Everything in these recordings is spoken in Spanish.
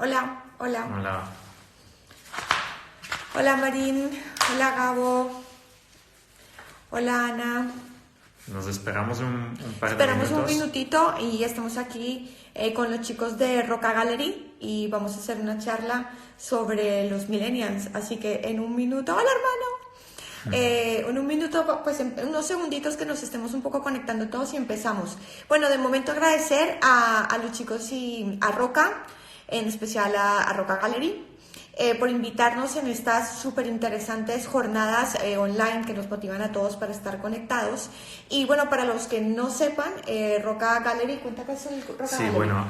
Hola, hola. Hola. Hola Marín, hola Gabo, hola Ana. Nos esperamos un par de Esperamos un minutos. minutito y estamos aquí con los chicos de Roca Gallery y vamos a hacer una charla sobre los millennials. Así que en un minuto, hola hermano. En un minuto, pues en unos segunditos que nos estemos un poco conectando todos y empezamos. Bueno, de momento agradecer a los chicos y a Roca, en especial a Roca Gallery, por invitarnos en estas súper interesantes jornadas online que nos motivan a todos para estar conectados. Y bueno, para los que no sepan, Roca Gallery, cuenta qué es el Roca Sí, Gallery. bueno,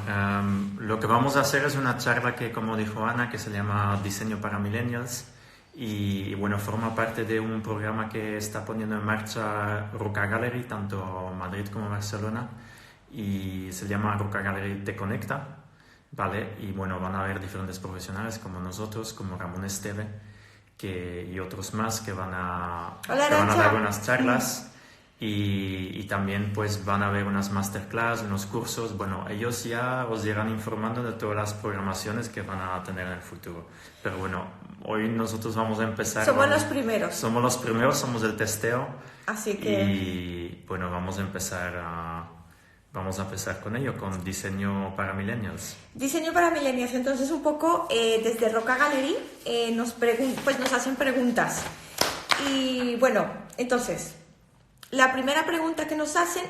lo que vamos a hacer es una charla que, como dijo Ana, que se llama Diseño para Millennials. Y bueno, forma parte de un programa que está poniendo en marcha Roca Gallery, tanto Madrid como Barcelona, y se llama Roca Gallery Te Conecta, ¿vale? Y bueno, van a haber diferentes profesionales como nosotros, como Ramón Esteve, y otros más que van a Hola, dar Arancha. unas charlas. Y también pues van a haber unas masterclass, unos cursos. Bueno, ellos ya os irán informando de todas las programaciones que van a tener en el futuro. Pero bueno, hoy nosotros vamos a empezar. Somos los primeros. Somos los primeros, somos el testeo. Así que Y bueno, vamos a empezar con ello, con diseño para millennials. diseño para millennials. Entonces un poco desde Roca Gallery nos hacen preguntas. Y bueno, entonces la primera pregunta que nos hacen,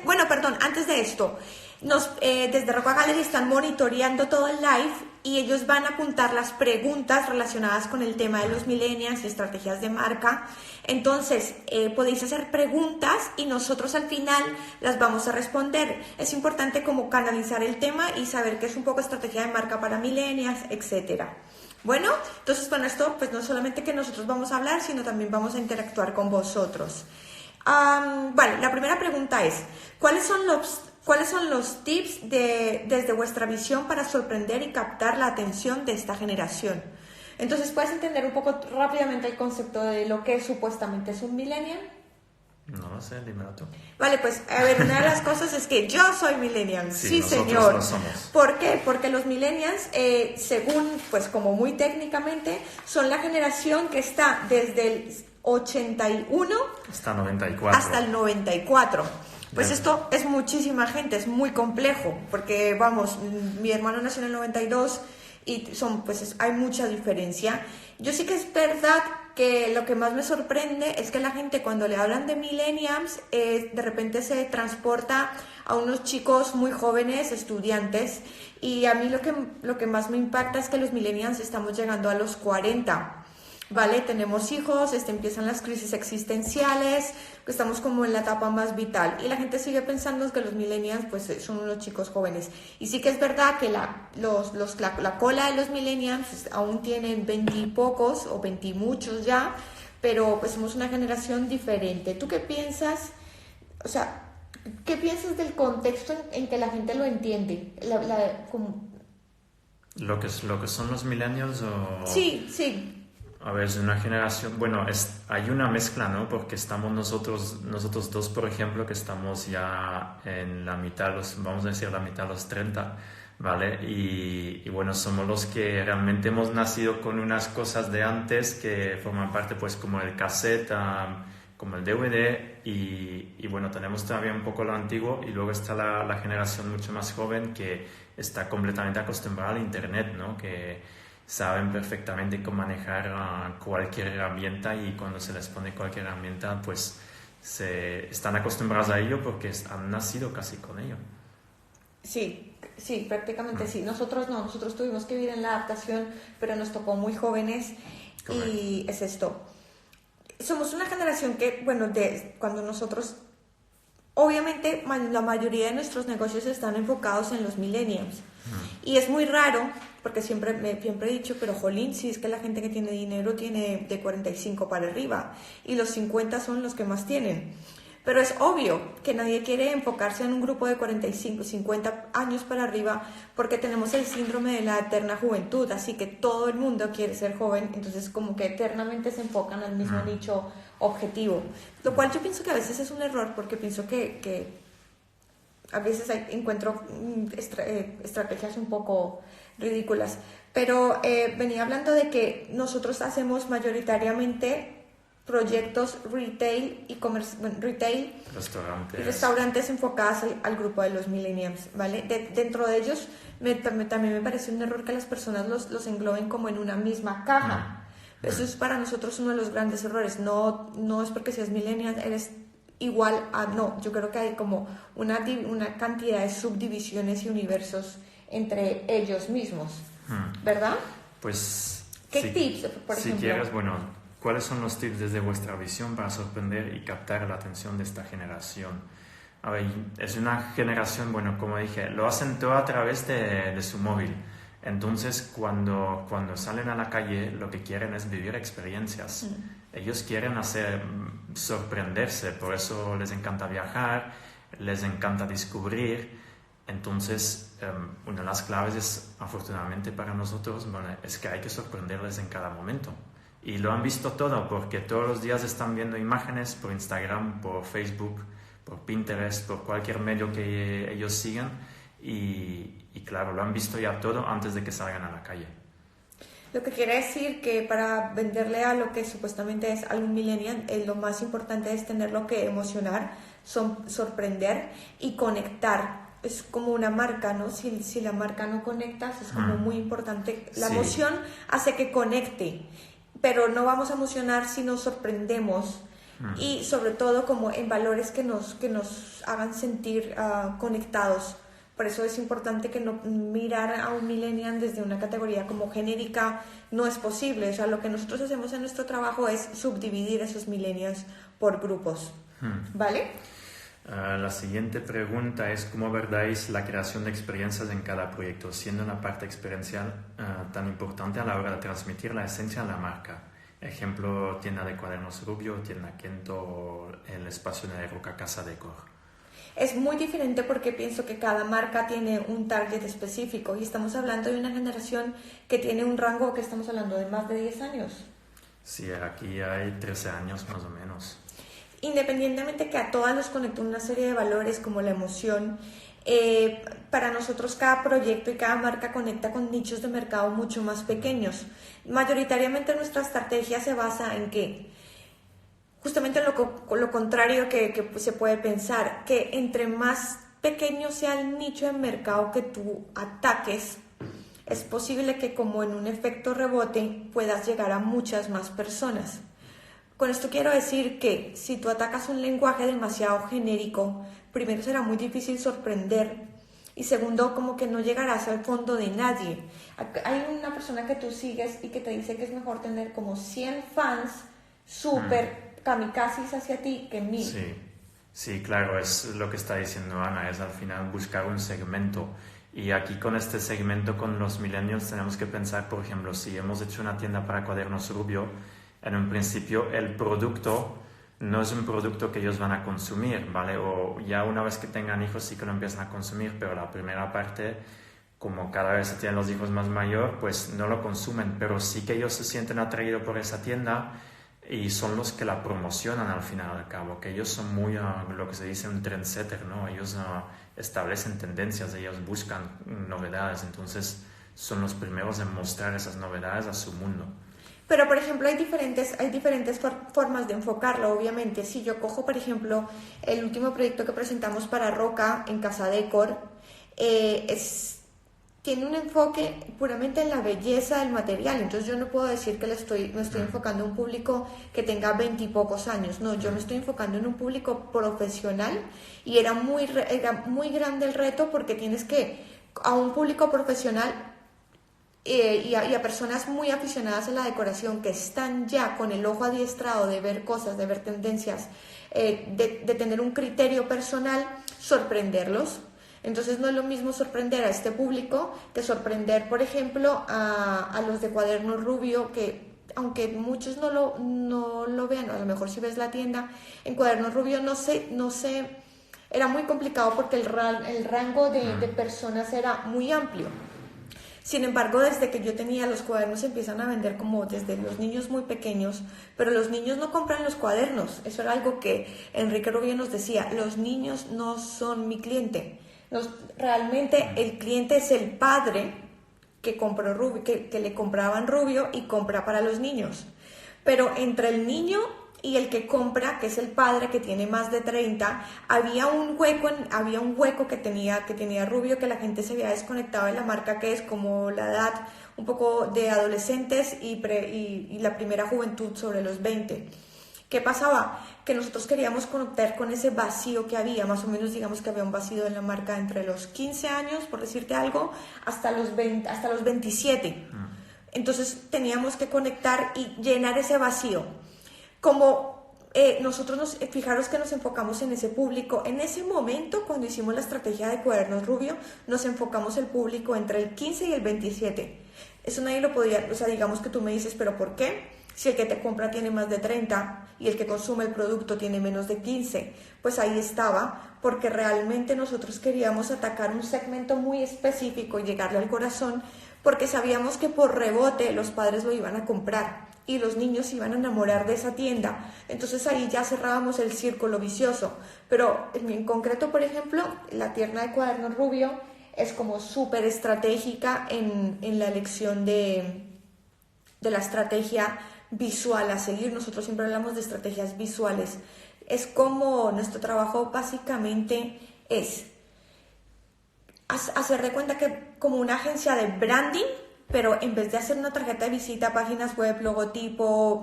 antes de esto, desde Roca Gallery están monitoreando todo el live y ellos van a apuntar las preguntas relacionadas con el tema de los millennials y estrategias de marca. Entonces, podéis hacer preguntas y nosotros al final las vamos a responder. Es importante como canalizar el tema y saber qué es un poco estrategia de marca para millennials, etcétera. Bueno, entonces con esto, pues no solamente que nosotros vamos a hablar, sino también vamos a interactuar con vosotros. Vale, la primera pregunta es, ¿cuáles son los tips desde vuestra visión para sorprender y captar la atención de esta generación? Entonces, ¿puedes entender un poco rápidamente el concepto de lo que supuestamente es un millennial? No lo sé, dímelo tú. Vale, pues a ver, una de las cosas es que yo soy millennial, sí nosotros señor. lo somos. ¿Por qué? Porque los millennials, según, pues como muy técnicamente, son la generación que está desde el 81 Hasta 94. hasta el 94. Pues Bien. esto es muchísima gente, es muy complejo, porque vamos, mi hermano nació en el 92 y hay mucha diferencia. Yo sí que es verdad que lo que más me sorprende es que la gente cuando le hablan de millennials, de repente se transporta a unos chicos muy jóvenes, estudiantes, y a mí lo que más me impacta es que los millennials estamos llegando a los 40. Vale, tenemos hijos, empiezan las crisis existenciales, estamos como en la etapa más vital y la gente sigue pensando que los millennials pues son unos chicos jóvenes. Y sí que es verdad que la cola de los millennials pues, aún tienen 20 y pocos o 20 y muchos ya, pero pues somos una generación diferente. ¿Tú qué piensas? O sea, ¿qué piensas del contexto en que la gente lo entiende? ¿Lo que son los millennials o...? Sí. A ver, es una generación, bueno, hay una mezcla, ¿no? Porque estamos nosotros dos, por ejemplo, que estamos ya en la mitad, vamos a decir la mitad de los 30, ¿vale? Y bueno, somos los que realmente hemos nacido con unas cosas de antes que forman parte, pues, como el cassette, como el DVD, y bueno, tenemos todavía un poco lo antiguo, y luego está la generación mucho más joven que está completamente acostumbrada al Internet, ¿no? Que saben perfectamente cómo manejar cualquier herramienta y cuando se les pone cualquier herramienta pues están acostumbrados a ello porque han nacido casi con ello. Sí, prácticamente sí. Nosotros no, nosotros tuvimos que vivir en la adaptación, pero nos tocó muy jóvenes. Correcto. Y es esto. Somos una generación que, bueno, cuando nosotros, obviamente la mayoría de nuestros negocios están enfocados en los millennials. Y es muy raro, porque siempre he dicho, pero jolín, si es que la gente que tiene dinero tiene de 45 para arriba y los 50 son los que más tienen. Pero es obvio que nadie quiere enfocarse en un grupo de 45, 50 años para arriba porque tenemos el síndrome de la eterna juventud, así que todo el mundo quiere ser joven, entonces como que eternamente se enfocan al mismo nicho objetivo. Lo cual yo pienso que a veces es un error porque pienso que a veces encuentro estrategias un poco ridículas. Pero venía hablando de que nosotros hacemos mayoritariamente proyectos retail y retail y restaurantes enfocados al grupo de los millennials, ¿vale? Dentro de ellos también me parece un error que las personas los engloben como en una misma caja. Eso es para nosotros uno de los grandes errores. No es porque seas millennial eres igual a... No, yo creo que hay como una cantidad de subdivisiones y universos entre ellos mismos, ¿verdad? Pues... ¿Qué tips, por ejemplo? Si quieres, bueno... ¿Cuáles son los tips desde vuestra visión para sorprender y captar la atención de esta generación? A ver, es una generación, bueno, como dije, lo hacen todo a través de su móvil. Entonces, cuando salen a la calle, lo que quieren es vivir experiencias. Ellos quieren sorprenderse, por eso les encanta viajar, les encanta descubrir. Entonces, una de las claves es, afortunadamente para nosotros, bueno, es que hay que sorprenderles en cada momento. Y lo han visto todo, porque todos los días están viendo imágenes por Instagram, por Facebook, por Pinterest, por cualquier medio que ellos sigan. Y claro, lo han visto ya todo antes de que salgan a la calle. Lo que quiere decir que para venderle a lo que supuestamente es algún millennial, lo más importante es tenerlo que emocionar, sorprender y conectar. Es como una marca, ¿no? Si la marca no conecta, es como muy importante. La emoción hace que conecte. Pero no vamos a emocionar si nos sorprendemos y sobre todo como en valores que nos hagan sentir conectados. Por eso es importante que no mirar a un millennial desde una categoría como genérica no es posible. O sea, lo que nosotros hacemos en nuestro trabajo es subdividir esos millennials por grupos, ¿vale? La siguiente pregunta es ¿cómo abordáis la creación de experiencias en cada proyecto, siendo una parte experiencial tan importante a la hora de transmitir la esencia de la marca? Ejemplo, tienda de cuadernos Rubio, tienda Kento o el espacio de Roca Casa Decor. Es muy diferente porque pienso que cada marca tiene un target específico y estamos hablando de una generación que tiene un rango que estamos hablando de más de 10 años. Sí, aquí hay 13 años más o menos. Independientemente que a todas nos conecta una serie de valores como la emoción, para nosotros cada proyecto y cada marca conecta con nichos de mercado mucho más pequeños. Mayoritariamente nuestra estrategia se basa en que, justamente lo contrario que se puede pensar, que entre más pequeño sea el nicho de mercado que tú ataques, es posible que como en un efecto rebote puedas llegar a muchas más personas. Con esto quiero decir que si tú atacas un lenguaje demasiado genérico, primero será muy difícil sorprender y segundo, como que no llegarás al fondo de nadie. Hay una persona que tú sigues y que te dice que es mejor tener como 100 fans súper kamikazes hacia ti que 1000. Sí, claro, es lo que está diciendo Ana, es al final buscar un segmento. Y aquí con este segmento, con los millennials, tenemos que pensar, por ejemplo, si hemos hecho una tienda para cuadernos Rubio, en un principio el producto no es un producto que ellos van a consumir, ¿vale? O ya una vez que tengan hijos sí que lo empiezan a consumir, pero la primera parte, como cada vez se tienen los hijos más mayor, pues no lo consumen, pero sí que ellos se sienten atraídos por esa tienda y son los que la promocionan al final al cabo, que ellos son muy, lo que se dice un trendsetter, ¿no? Ellos establecen tendencias, ellos buscan novedades, entonces son los primeros en mostrar esas novedades a su mundo. Pero, por ejemplo, hay diferentes formas de enfocarlo, obviamente. Si yo cojo, por ejemplo, el último proyecto que presentamos para Roca en Casa Decor, tiene un enfoque puramente en la belleza del material. Entonces yo no puedo decir que me estoy enfocando en un público que tenga 20 y pocos años. No, yo me estoy enfocando en un público profesional y era muy grande el reto porque tienes que, a un público profesional y a personas muy aficionadas a la decoración que están ya con el ojo adiestrado de ver cosas, de ver tendencias, de tener un criterio personal, sorprenderlos. Entonces no es lo mismo sorprender a este público que sorprender, por ejemplo, a los de cuadernos Rubio, que aunque muchos no lo vean, a lo mejor si ves la tienda, en cuadernos Rubio no sé, era muy complicado porque el rango de personas era muy amplio. Sin embargo, desde que yo tenía los cuadernos se empiezan a vender como desde los niños muy pequeños, pero los niños no compran los cuadernos. Eso era algo que Enrique Rubio nos decía, los niños no son mi cliente. Realmente el cliente es el padre que compró rubio, que le compraban rubio y compra para los niños. Pero entre el niño y el que compra, que es el padre que tiene más de 30, había un hueco que tenía rubio, que la gente se había desconectado de la marca, que es como la edad un poco de adolescentes y la primera juventud sobre los 20. ¿Qué pasaba? Que nosotros queríamos conectar con ese vacío que había, más o menos digamos que había un vacío en la marca entre los 15 años, por decirte algo, hasta los 27. Entonces teníamos que conectar y llenar ese vacío. Como fijaros que nos enfocamos en ese público, en ese momento cuando hicimos la estrategia de Cuadernos Rubio, nos enfocamos el público entre el 15 y el 27. Eso nadie lo podía, o sea, digamos que tú me dices, ¿pero por qué? Si el que te compra tiene más de 30 y el que consume el producto tiene menos de 15, pues ahí estaba, porque realmente nosotros queríamos atacar un segmento muy específico y llegarle al corazón, porque sabíamos que por rebote los padres lo iban a comprar y los niños se iban a enamorar de esa tienda. Entonces ahí ya cerrábamos el círculo vicioso. Pero en concreto, por ejemplo, la tienda de Cuadernos Rubio es como súper estratégica en la elección de la estrategia visual a seguir. Nosotros siempre hablamos de estrategias visuales. Es como nuestro trabajo básicamente es hacer de cuenta que como una agencia de branding, pero en vez de hacer una tarjeta de visita, páginas web, logotipo,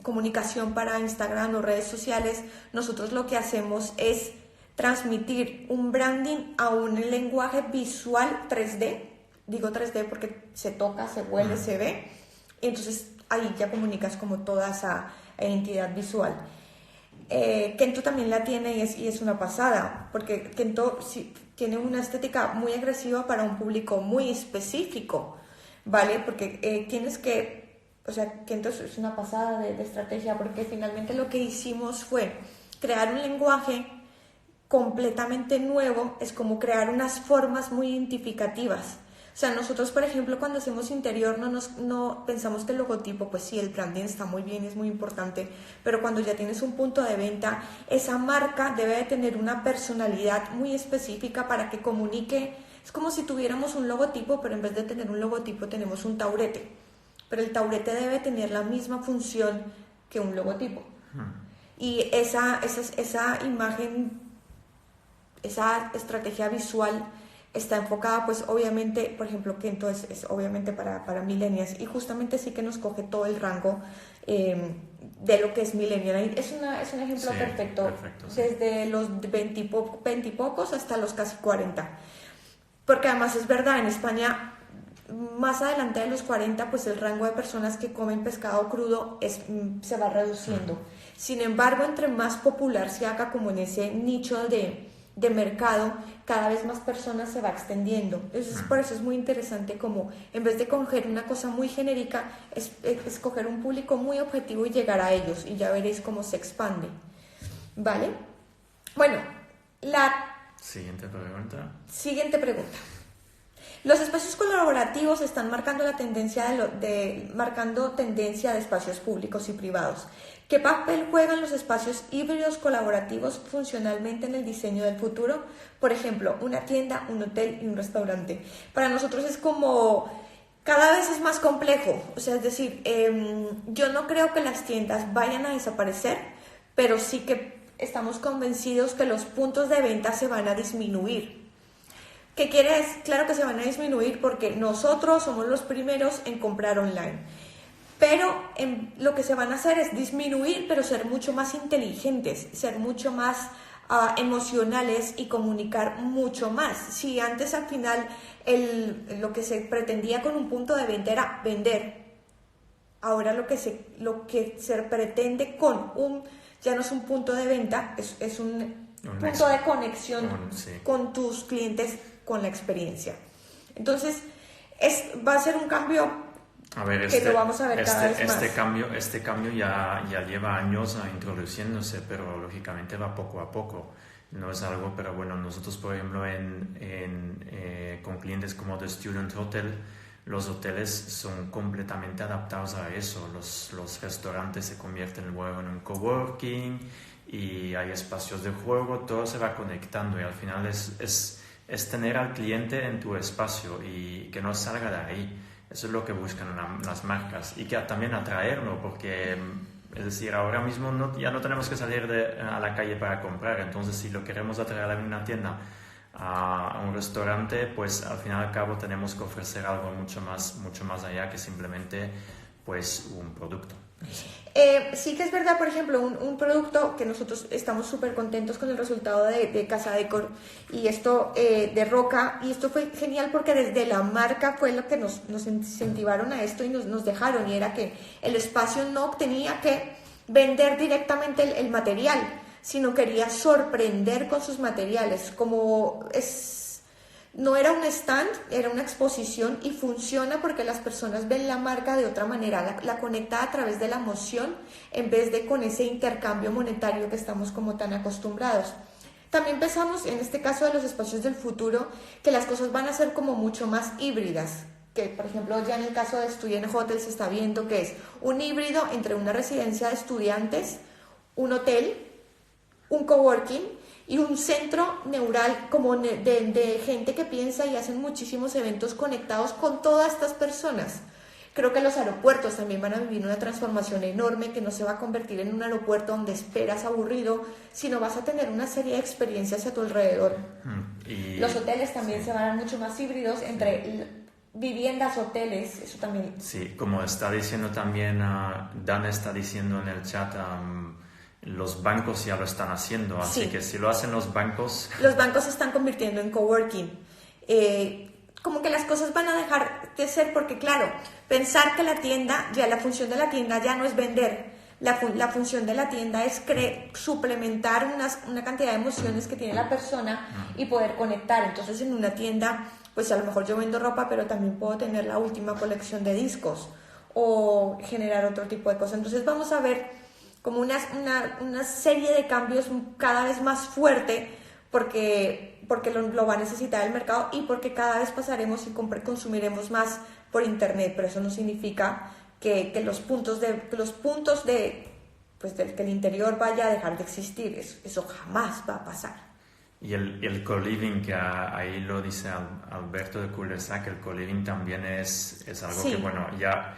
comunicación para Instagram o redes sociales, nosotros lo que hacemos es transmitir un branding a un lenguaje visual 3D. Digo 3D porque se toca, se huele, se ve. Y entonces ahí ya comunicas como toda esa identidad visual. Kento también la tiene y es una pasada, porque Kento sí, tiene una estética muy agresiva para un público muy específico, ¿vale? Porque tienes que, o sea, Kento es una pasada de estrategia, porque finalmente lo que hicimos fue crear un lenguaje completamente nuevo, es como crear unas formas muy identificativas. O sea, nosotros, por ejemplo, cuando hacemos interior no pensamos que el logotipo, pues sí, el branding está muy bien, es muy importante, pero cuando ya tienes un punto de venta, esa marca debe de tener una personalidad muy específica para que comunique. Es como si tuviéramos un logotipo, pero en vez de tener un logotipo tenemos un taurete. Pero el taurete debe tener la misma función que un logotipo. Y esa imagen, esa estrategia visual está enfocada, pues obviamente, por ejemplo, Kento es obviamente para millennials, y justamente sí que nos coge todo el rango de lo que es millennial. Es un ejemplo perfecto sí. Desde los 20 y pocos hasta los casi 40. Porque además es verdad, en España, más adelante de los 40, pues el rango de personas que comen pescado crudo se va reduciendo. Sin embargo, entre más popular se haga como en ese nicho de mercado, cada vez más personas se va extendiendo. Entonces, por eso es muy interesante como en vez de coger una cosa muy genérica, escoger un público muy objetivo y llegar a ellos, y ya veréis cómo se expande. ¿Vale? Bueno, la siguiente pregunta. Los espacios colaborativos están marcando la tendencia marcando tendencia de espacios públicos y privados. ¿Qué papel juegan los espacios híbridos colaborativos funcionalmente en el diseño del futuro? Por ejemplo, una tienda, un hotel y un restaurante. Para nosotros es como cada vez es más complejo. O sea, es decir, yo no creo que las tiendas vayan a desaparecer, pero sí que estamos convencidos que los puntos de venta se van a disminuir. ¿Qué quiere decir? Claro que se van a disminuir porque nosotros somos los primeros en comprar online. Pero lo que se van a hacer es disminuir, pero ser mucho más inteligentes, ser mucho más emocionales y comunicar mucho más. Si antes al final lo que se pretendía con un punto de venta era vender, ahora lo que se pretende ya no es un punto de venta, es un punto de conexión con tus clientes, con la experiencia. Entonces, va a ser un cambio. A ver, que lo vamos a ver cada vez más. Este cambio ya lleva años introduciéndose, pero lógicamente va poco a poco. No es algo, pero bueno, nosotros por ejemplo con clientes como The Student Hotel, los hoteles son completamente adaptados a eso. Los restaurantes se convierten luego en un coworking y hay espacios de juego, todo se va conectando y al final es es tener al cliente en tu espacio y que no salga de ahí. Eso es lo que buscan las marcas y que también atraerlo, porque es decir, ahora mismo ya no tenemos que salir a la calle para comprar, entonces si lo queremos atraer a una tienda, a un restaurante, pues al fin y al cabo tenemos que ofrecer algo mucho más allá que simplemente pues un producto. Sí que es verdad, por ejemplo, un producto que nosotros estamos súper contentos con el resultado de Casa Decor y esto de Roca, y esto fue genial porque desde la marca fue lo que nos incentivaron a esto y nos dejaron, y era que el espacio no tenía que vender directamente el material, sino quería sorprender con sus materiales, no era un stand, era una exposición y funciona porque las personas ven la marca de otra manera, la conecta a través de la emoción en vez de con ese intercambio monetario que estamos como tan acostumbrados. También pensamos, en este caso de los espacios del futuro, que las cosas van a ser como mucho más híbridas, que por ejemplo ya en el caso de Student Hotel se está viendo que es un híbrido entre una residencia de estudiantes, un hotel, un coworking y un centro neural como de gente que piensa y hacen muchísimos eventos conectados con todas estas personas. Creo que los aeropuertos también van a vivir una transformación enorme, que no se va a convertir en un aeropuerto donde esperas aburrido, sino vas a tener una serie de experiencias a tu alrededor. Los hoteles también se van a ver mucho más híbridos entre viviendas, hoteles, eso también. Sí, como está diciendo también, Dan está diciendo en el chat, los bancos ya lo están haciendo, así sí. que si lo hacen los bancos... Los bancos se están convirtiendo en coworking. Como que las cosas van a dejar de ser, porque claro, pensar que la tienda, ya la función de la tienda ya no es vender, la función de la tienda es suplementar una cantidad de emociones que tiene la persona y poder conectar. Entonces en una tienda, pues a lo mejor yo vendo ropa, pero también puedo tener la última colección de discos o generar otro tipo de cosas. Entonces vamos a ver como una serie de cambios cada vez más fuerte, porque lo va a necesitar el mercado y porque cada vez pasaremos y consumiremos más por internet, pero eso no significa que los puntos de que el interior vaya a dejar de existir. Eso jamás va a pasar. Y el co-living, que ahí lo dice Alberto de Cul-de-Sac, el co-living también es algo sí. que, bueno, ya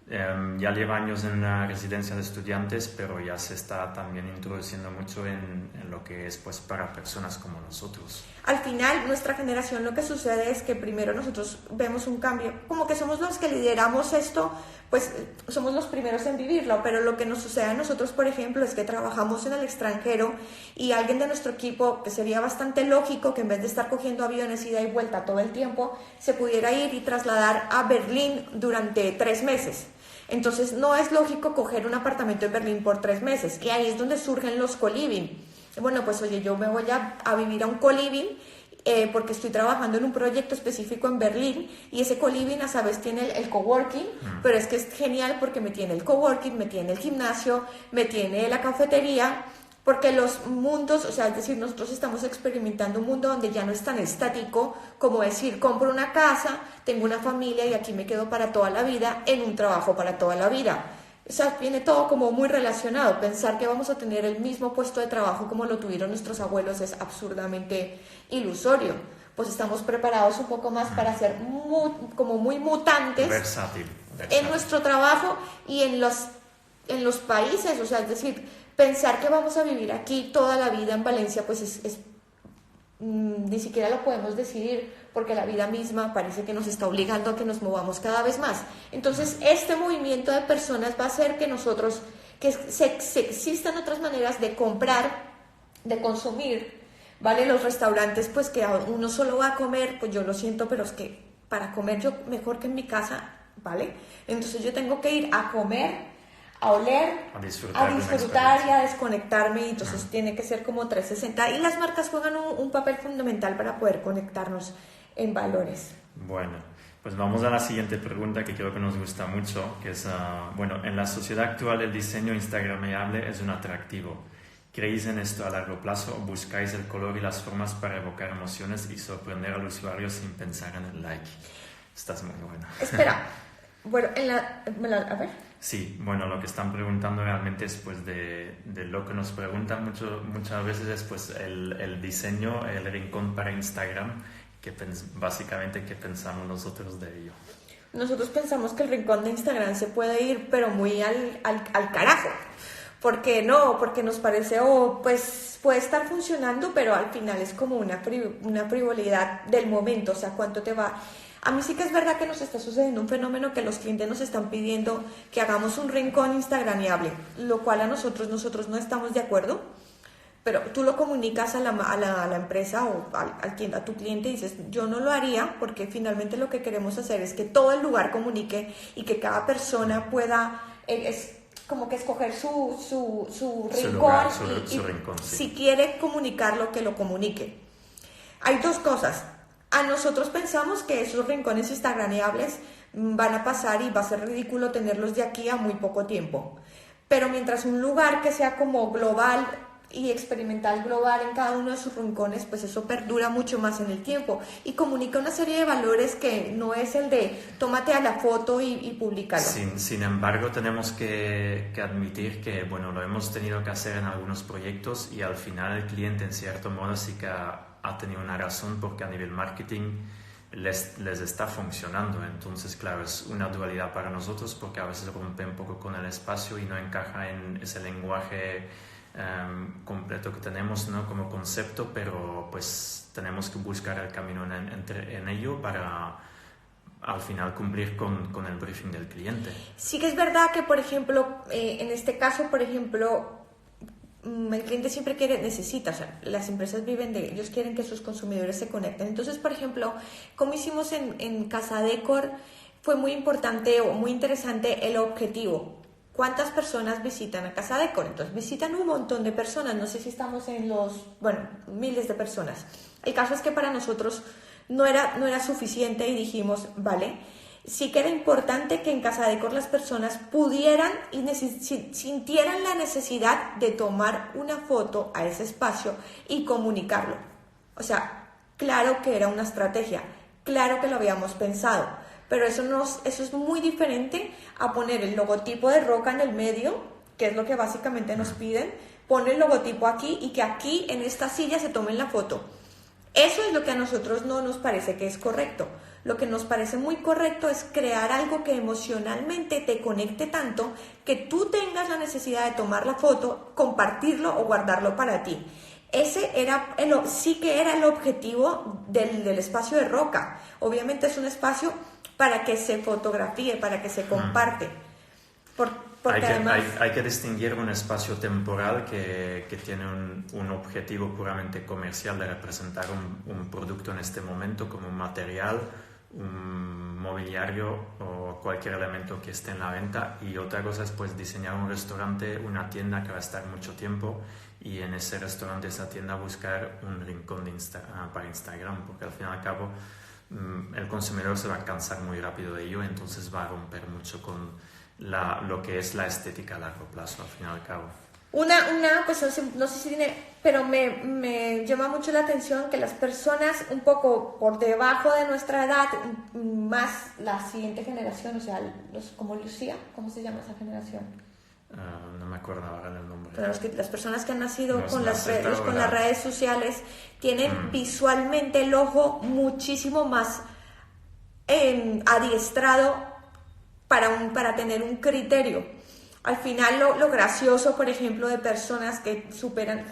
lleva años en la residencia de estudiantes, pero ya se está también introduciendo mucho en lo que es pues para personas como nosotros. Al final, nuestra generación, lo que sucede es que primero nosotros vemos un cambio, como que somos los que lideramos esto, pues somos los primeros en vivirlo, pero lo que nos sucede a nosotros, por ejemplo, es que trabajamos en el extranjero y alguien de nuestro equipo, que sería bastante lógico que en vez de estar cogiendo aviones ida y vuelta todo el tiempo, se pudiera ir y trasladar a Berlín durante 3 meses. Entonces no es lógico coger un apartamento en Berlín por 3 meses, y ahí es donde surgen los co-living. Bueno, pues oye, yo me voy a vivir a un co-living porque estoy trabajando en un proyecto específico en Berlín, y ese co-living a sabes tiene el coworking, pero es que es genial porque me tiene el coworking, me tiene el gimnasio, me tiene la cafetería, porque los mundos, o sea, es decir, nosotros estamos experimentando un mundo donde ya no es tan estático como decir, compro una casa, tengo una familia y aquí me quedo para toda la vida en un trabajo para toda la vida. O sea, viene todo como muy relacionado. Pensar que vamos a tener el mismo puesto de trabajo como lo tuvieron nuestros abuelos es absurdamente ilusorio. Pues estamos preparados un poco más para ser muy mutantes versátil. En nuestro trabajo y en los países. O sea, es decir, pensar que vamos a vivir aquí toda la vida en Valencia, pues ni siquiera lo podemos decidir, porque la vida misma parece que nos está obligando a que nos movamos cada vez más. Entonces, este movimiento de personas va a hacer que nosotros, que existan otras maneras de comprar, de consumir, ¿vale? Los restaurantes, pues que uno solo va a comer, pues yo lo siento, pero es que para comer yo mejor que en mi casa, ¿vale? Entonces yo tengo que ir a comer, a oler, a disfrutar y a desconectarme, y entonces tiene que ser como 360, y las marcas juegan un papel fundamental para poder conectarnos en valores. Bueno, pues vamos a la siguiente pregunta, que creo que nos gusta mucho, que es, bueno, en la sociedad actual el diseño instagramable es un atractivo. ¿Creéis en esto a largo plazo o buscáis el color y las formas para evocar emociones y sorprender al usuario sin pensar en el like? Esta es muy buena. Espera. Bueno, a ver. Sí, bueno, lo que están preguntando realmente es pues de lo que nos preguntan muchas veces es pues el diseño, el rincón para Instagram, básicamente qué pensamos nosotros de ello. Nosotros pensamos que el rincón de Instagram se puede ir, pero muy al carajo. ¿Por qué no? Porque nos parece, pues puede estar funcionando, pero al final es como una frivolidad del momento, o sea, ¿cuánto te va? A mí sí que es verdad que nos está sucediendo un fenómeno que los clientes nos están pidiendo que hagamos un rincón instagramiable, lo cual a nosotros no estamos de acuerdo, pero tú lo comunicas a la empresa o a tu cliente y dices, yo no lo haría porque finalmente lo que queremos hacer es que todo el lugar comunique y que cada persona pueda como que escoger su rincón, lugar, su rincón, sí. Si quiere comunicarlo, que lo comunique. Hay dos cosas. A nosotros pensamos que esos rincones instagramiables van a pasar y va a ser ridículo tenerlos de aquí a muy poco tiempo. Pero mientras un lugar que sea como global y experimental global en cada uno de sus rincones, pues eso perdura mucho más en el tiempo y comunica una serie de valores que no es el de tómate a la foto y públicalo. Sin embargo, tenemos que admitir que, bueno, lo hemos tenido que hacer en algunos proyectos y al final el cliente en cierto modo sí que ha tenido una razón porque a nivel marketing les está funcionando. Entonces, claro, es una dualidad para nosotros porque a veces rompe un poco con el espacio y no encaja en ese lenguaje completo que tenemos, ¿no? Como concepto, pero pues tenemos que buscar el camino en ello para al final cumplir con el briefing del cliente. Sí que es verdad que, por ejemplo, en este caso, por ejemplo, el cliente siempre necesita, o sea, las empresas viven ellos quieren que sus consumidores se conecten. Entonces, por ejemplo, como hicimos en Casa Decor, fue muy importante o muy interesante el objetivo. ¿Cuántas personas visitan a Casa Decor? Entonces, visitan un montón de personas, no sé si estamos en miles de personas. El caso es que para nosotros no era suficiente y dijimos, vale, sí que era importante que en Casa Decor las personas pudieran y sintieran la necesidad de tomar una foto a ese espacio y comunicarlo. O sea, claro que era una estrategia, claro que lo habíamos pensado, pero eso es muy diferente a poner el logotipo de Roca en el medio, que es lo que básicamente nos piden, pone el logotipo aquí y que aquí en esta silla se tomen la foto. Eso es lo que a nosotros no nos parece que es correcto. Lo que nos parece muy correcto es crear algo que emocionalmente te conecte tanto que tú tengas la necesidad de tomar la foto, compartirlo o guardarlo para ti. Ese sí que era el objetivo del espacio de Roca. Obviamente es un espacio para que se fotografíe, para que se comparte. Porque hay que distinguir un espacio temporal que tiene un objetivo puramente comercial de representar un producto en este momento como un material, un mobiliario o cualquier elemento que esté en la venta, y otra cosa es pues diseñar un restaurante, una tienda que va a estar mucho tiempo y en ese restaurante, esa tienda, buscar un rincón para Instagram, porque al fin y al cabo el consumidor se va a cansar muy rápido de ello, entonces va a romper mucho con lo que es la estética a largo plazo, al fin y al cabo. Pues no sé si tiene, pero me llama mucho la atención que las personas un poco por debajo de nuestra edad, más la siguiente generación, o sea, como Lucía, ¿cómo se llama esa generación? No me acuerdo ahora del nombre. Pero las personas que han nacido con las redes sociales tienen visualmente el ojo muchísimo más adiestrado para tener un criterio. Al final lo gracioso, por ejemplo, de personas que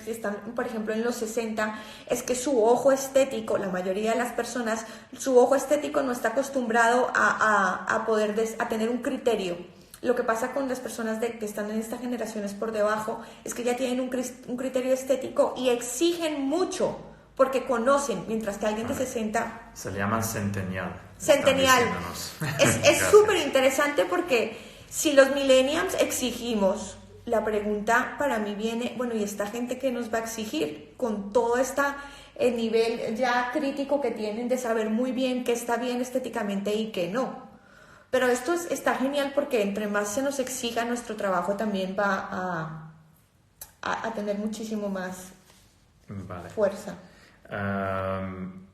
están, por ejemplo, en los 60, es que su ojo estético, la mayoría de las personas, su ojo estético no está acostumbrado a tener un criterio. Lo que pasa con las personas que están en estas generaciones por debajo es que ya tienen un criterio estético y exigen mucho porque conocen, mientras que alguien de 60... Se le llaman centennial. Centennial. Es súper interesante porque si los millennials exigimos, la pregunta para mí viene, bueno, ¿y esta gente qué nos va a exigir? Con todo este nivel ya crítico que tienen de saber muy bien qué está bien estéticamente y qué no. Pero esto está genial porque entre más se nos exija, nuestro trabajo también va a tener muchísimo más fuerza.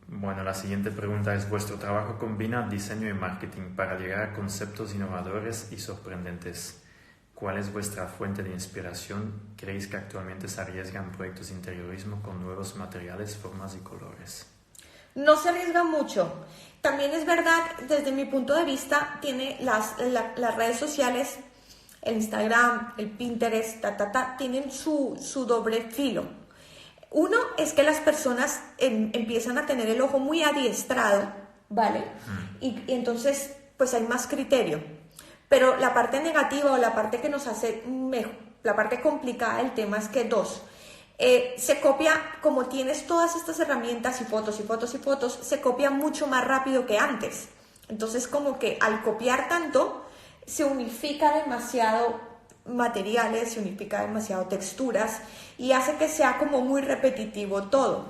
Bueno, la siguiente pregunta es, ¿vuestro trabajo combina diseño y marketing para llegar a conceptos innovadores y sorprendentes? ¿Cuál es vuestra fuente de inspiración? ¿Creéis que actualmente se arriesgan proyectos de interiorismo con nuevos materiales, formas y colores? No se arriesga mucho. También es verdad, desde mi punto de vista, tiene las redes sociales, el Instagram, el Pinterest, tienen su doble filo. Uno es que las personas empiezan a tener el ojo muy adiestrado, ¿vale? Y entonces, pues hay más criterio. Pero la parte negativa o la parte que nos hace la parte complicada del tema es que se copia, como tienes todas estas herramientas y fotos y fotos y fotos, se copia mucho más rápido que antes. Entonces, como que al copiar tanto, se unifica demasiado materiales, se unifica demasiado texturas y hace que sea como muy repetitivo todo.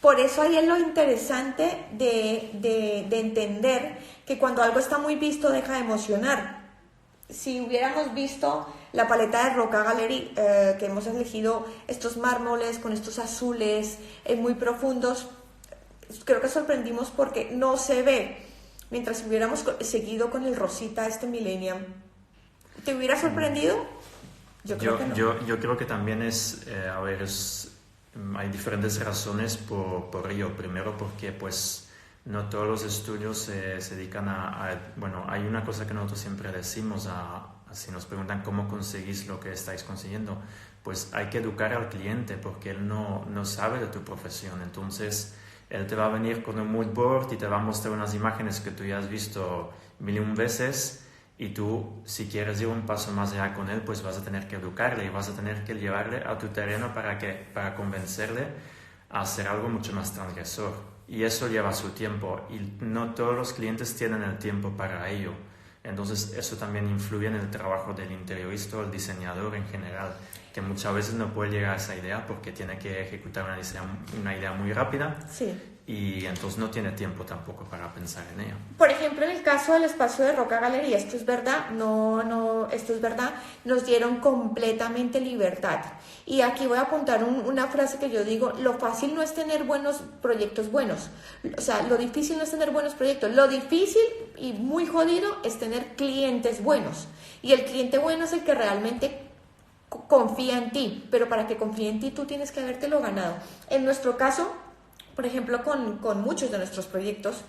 Por eso ahí es lo interesante de entender que cuando algo está muy visto deja de emocionar. Si hubiéramos visto la paleta de Roca Gallery, que hemos elegido estos mármoles con estos azules muy profundos, creo que sorprendimos porque no se ve. Mientras si hubiéramos seguido con el rosita, este Millennium, ¿te hubiera sorprendido? Yo creo que no. Yo creo que también hay diferentes razones por ello. Primero porque pues no todos los estudios se dedican bueno, hay una cosa que nosotros siempre decimos, si nos preguntan cómo conseguís lo que estáis consiguiendo, pues hay que educar al cliente porque él no sabe de tu profesión. Entonces él te va a venir con un mood board y te va a mostrar unas imágenes que tú ya has visto 1000 veces. Y tú, si quieres ir un paso más allá con él, pues vas a tener que educarle y vas a tener que llevarle a tu terreno para convencerle a hacer algo mucho más transgresor. Y eso lleva su tiempo y no todos los clientes tienen el tiempo para ello. Entonces eso también influye en el trabajo del interiorista o el diseñador en general, que muchas veces no puede llegar a esa idea porque tiene que ejecutar una idea muy rápida. Sí. Y entonces no tiene tiempo tampoco para pensar en ello. Por ejemplo, en el caso del espacio de Roca Gallery, esto es verdad, esto es verdad, nos dieron completamente libertad. Y aquí voy a apuntar una frase que yo digo: lo fácil no es tener buenos proyectos buenos, o sea, lo difícil no es tener buenos proyectos, lo difícil y muy jodido es tener clientes buenos. Y el cliente bueno es el que realmente confía en ti, pero para que confíe en ti tú tienes que habértelo ganado. En nuestro caso, por ejemplo, con muchos de nuestros proyectos,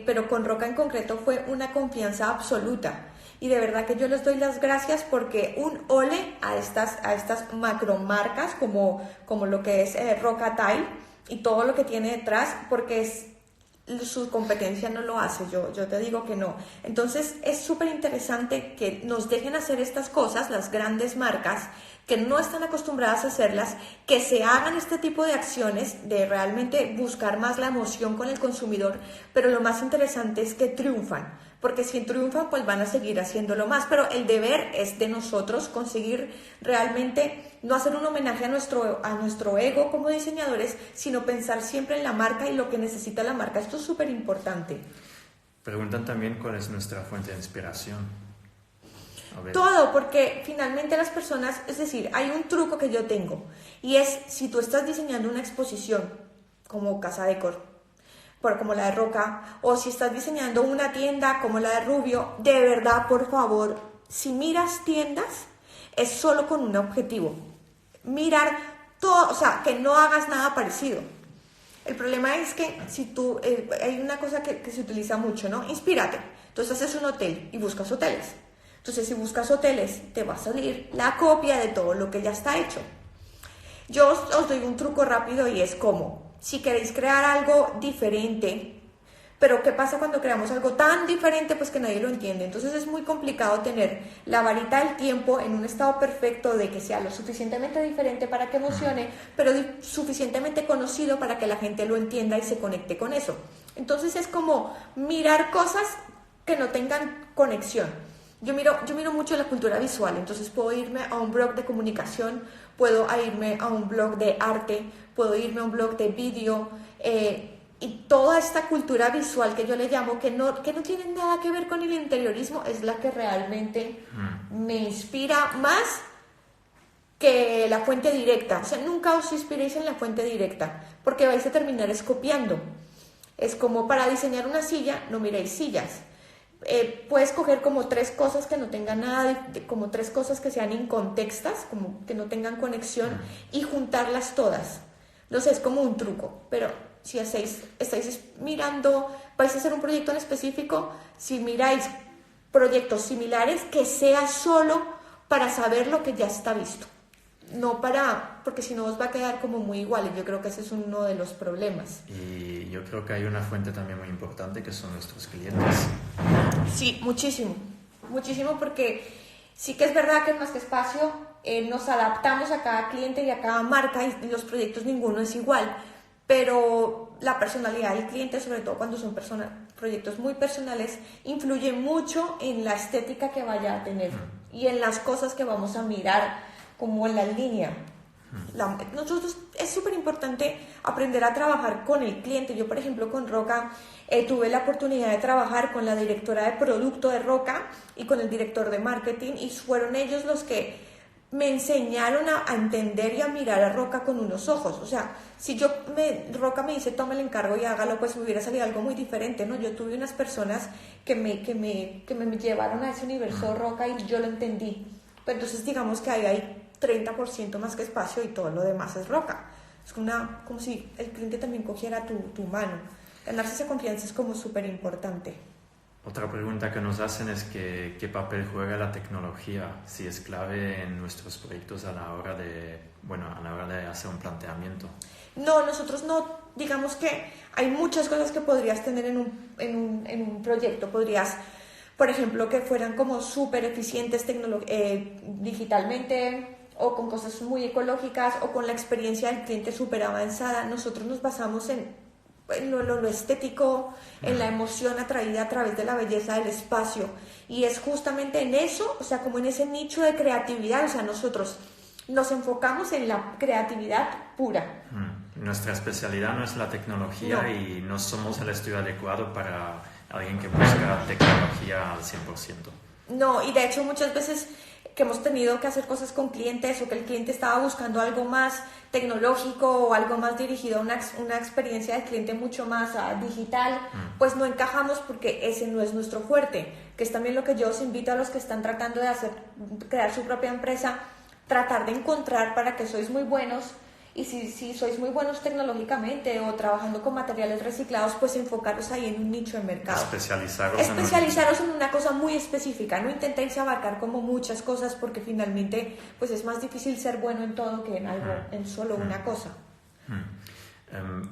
pero con Roca en concreto fue una confianza absoluta. Y de verdad que yo les doy las gracias porque un ole a estas macromarcas como lo que es Roca Tile y todo lo que tiene detrás, porque su competencia no lo hace, yo te digo que no. Entonces es súper interesante que nos dejen hacer estas cosas, las grandes marcas, que no están acostumbradas a hacerlas, que se hagan este tipo de acciones, de realmente buscar más la emoción con el consumidor, pero lo más interesante es que triunfan, porque si triunfan pues van a seguir haciéndolo más, pero el deber es de nosotros conseguir realmente no hacer un homenaje a nuestro ego como diseñadores, sino pensar siempre en la marca y lo que necesita la marca. Esto es súper importante. Preguntan también cuál es nuestra fuente de inspiración. Todo, porque finalmente las personas, es decir, hay un truco que yo tengo y es: si tú estás diseñando una exposición como Casa Decor, como la de Roca, o si estás diseñando una tienda como la de Rubio, de verdad, por favor, si miras tiendas, es solo con un objetivo: mirar todo, o sea, que no hagas nada parecido. El problema es que si tú, hay una cosa que se utiliza mucho, ¿no? Inspírate. Entonces haces un hotel y buscas hoteles. Entonces, si buscas hoteles, te va a salir la copia de todo lo que ya está hecho. Yo os doy un truco rápido y es como, si queréis crear algo diferente, pero ¿qué pasa cuando creamos algo tan diferente? Pues que nadie lo entiende. Entonces es muy complicado tener la varita del tiempo en un estado perfecto de que sea lo suficientemente diferente para que emocione, pero suficientemente conocido para que la gente lo entienda y se conecte con eso. Entonces es como mirar cosas que no tengan conexión. Yo miro mucho la cultura visual, entonces puedo irme a un blog de comunicación, puedo irme a un blog de arte, puedo irme a un blog de vídeo, y toda esta cultura visual que yo le llamo, que no tiene nada que ver con el interiorismo, es la que realmente me inspira más que la fuente directa. O sea, nunca os inspiréis en la fuente directa, porque vais a terminar copiando. Es como para diseñar una silla, no miréis sillas. Puedes coger como 3 cosas que no tengan nada, como 3 cosas que sean incontextas, como que no tengan conexión, y juntarlas todas. Entonces es como un truco, pero si estáis mirando, vais a hacer un proyecto en específico, si miráis proyectos similares, que sea solo para saber lo que ya está visto. No porque si no os va a quedar como muy igual, y yo creo que ese es uno de los problemas. Y yo creo que hay una fuente también muy importante que son nuestros clientes. Sí, muchísimo, muchísimo, porque sí que es verdad que en Más que Espacio nos adaptamos a cada cliente y a cada marca, y los proyectos ninguno es igual, pero la personalidad del cliente, sobre todo cuando son proyectos muy personales, influye mucho en la estética que vaya a tener y en las cosas que vamos a mirar, como en la línea. Nosotros es súper importante aprender a trabajar con el cliente. Yo, por ejemplo, con Roca tuve la oportunidad de trabajar con la directora de producto de Roca y con el director de marketing, y fueron ellos los que me enseñaron a entender y a mirar a Roca con unos ojos. O sea, si Roca me dice toma el encargo y hágalo, pues me hubiera salido algo muy diferente, ¿no? Yo tuve unas personas que me llevaron a ese universo Roca y yo lo entendí. Pero entonces digamos que ahí hay 30% Más que Espacio y todo lo demás es Roca. Es como si el cliente también cogiera tu mano. Ganarse esa confianza es como súper importante. Otra pregunta que nos hacen es qué papel juega la tecnología, si es clave en nuestros proyectos a la hora de hacer un planteamiento. No, nosotros no. Digamos que hay muchas cosas que podrías tener en un proyecto. Podrías, por ejemplo, que fueran como súper eficientes digitalmente, o con cosas muy ecológicas, o con la experiencia del cliente súper avanzada. Nosotros nos basamos en lo estético, en la emoción atraída a través de la belleza del espacio, y es justamente en eso, o sea, como en ese nicho de creatividad. O sea, nosotros nos enfocamos en la creatividad pura. Nuestra especialidad no es la tecnología, no. Y no somos el estudio adecuado para alguien que busca tecnología al 100%. No, y de hecho muchas veces que hemos tenido que hacer cosas con clientes, o que el cliente estaba buscando algo más tecnológico o algo más dirigido a una experiencia del cliente mucho más digital, pues no encajamos, porque ese no es nuestro fuerte, que es también lo que yo os invito a los que están tratando de crear su propia empresa, tratar de encontrar para qué sois muy buenos. Y si sois muy buenos tecnológicamente o trabajando con materiales reciclados, pues enfocaros ahí en un nicho de mercado. Especializaros en una cosa muy específica. No intentéis abarcar como muchas cosas, porque finalmente pues es más difícil ser bueno en todo que en algo, en solo una cosa.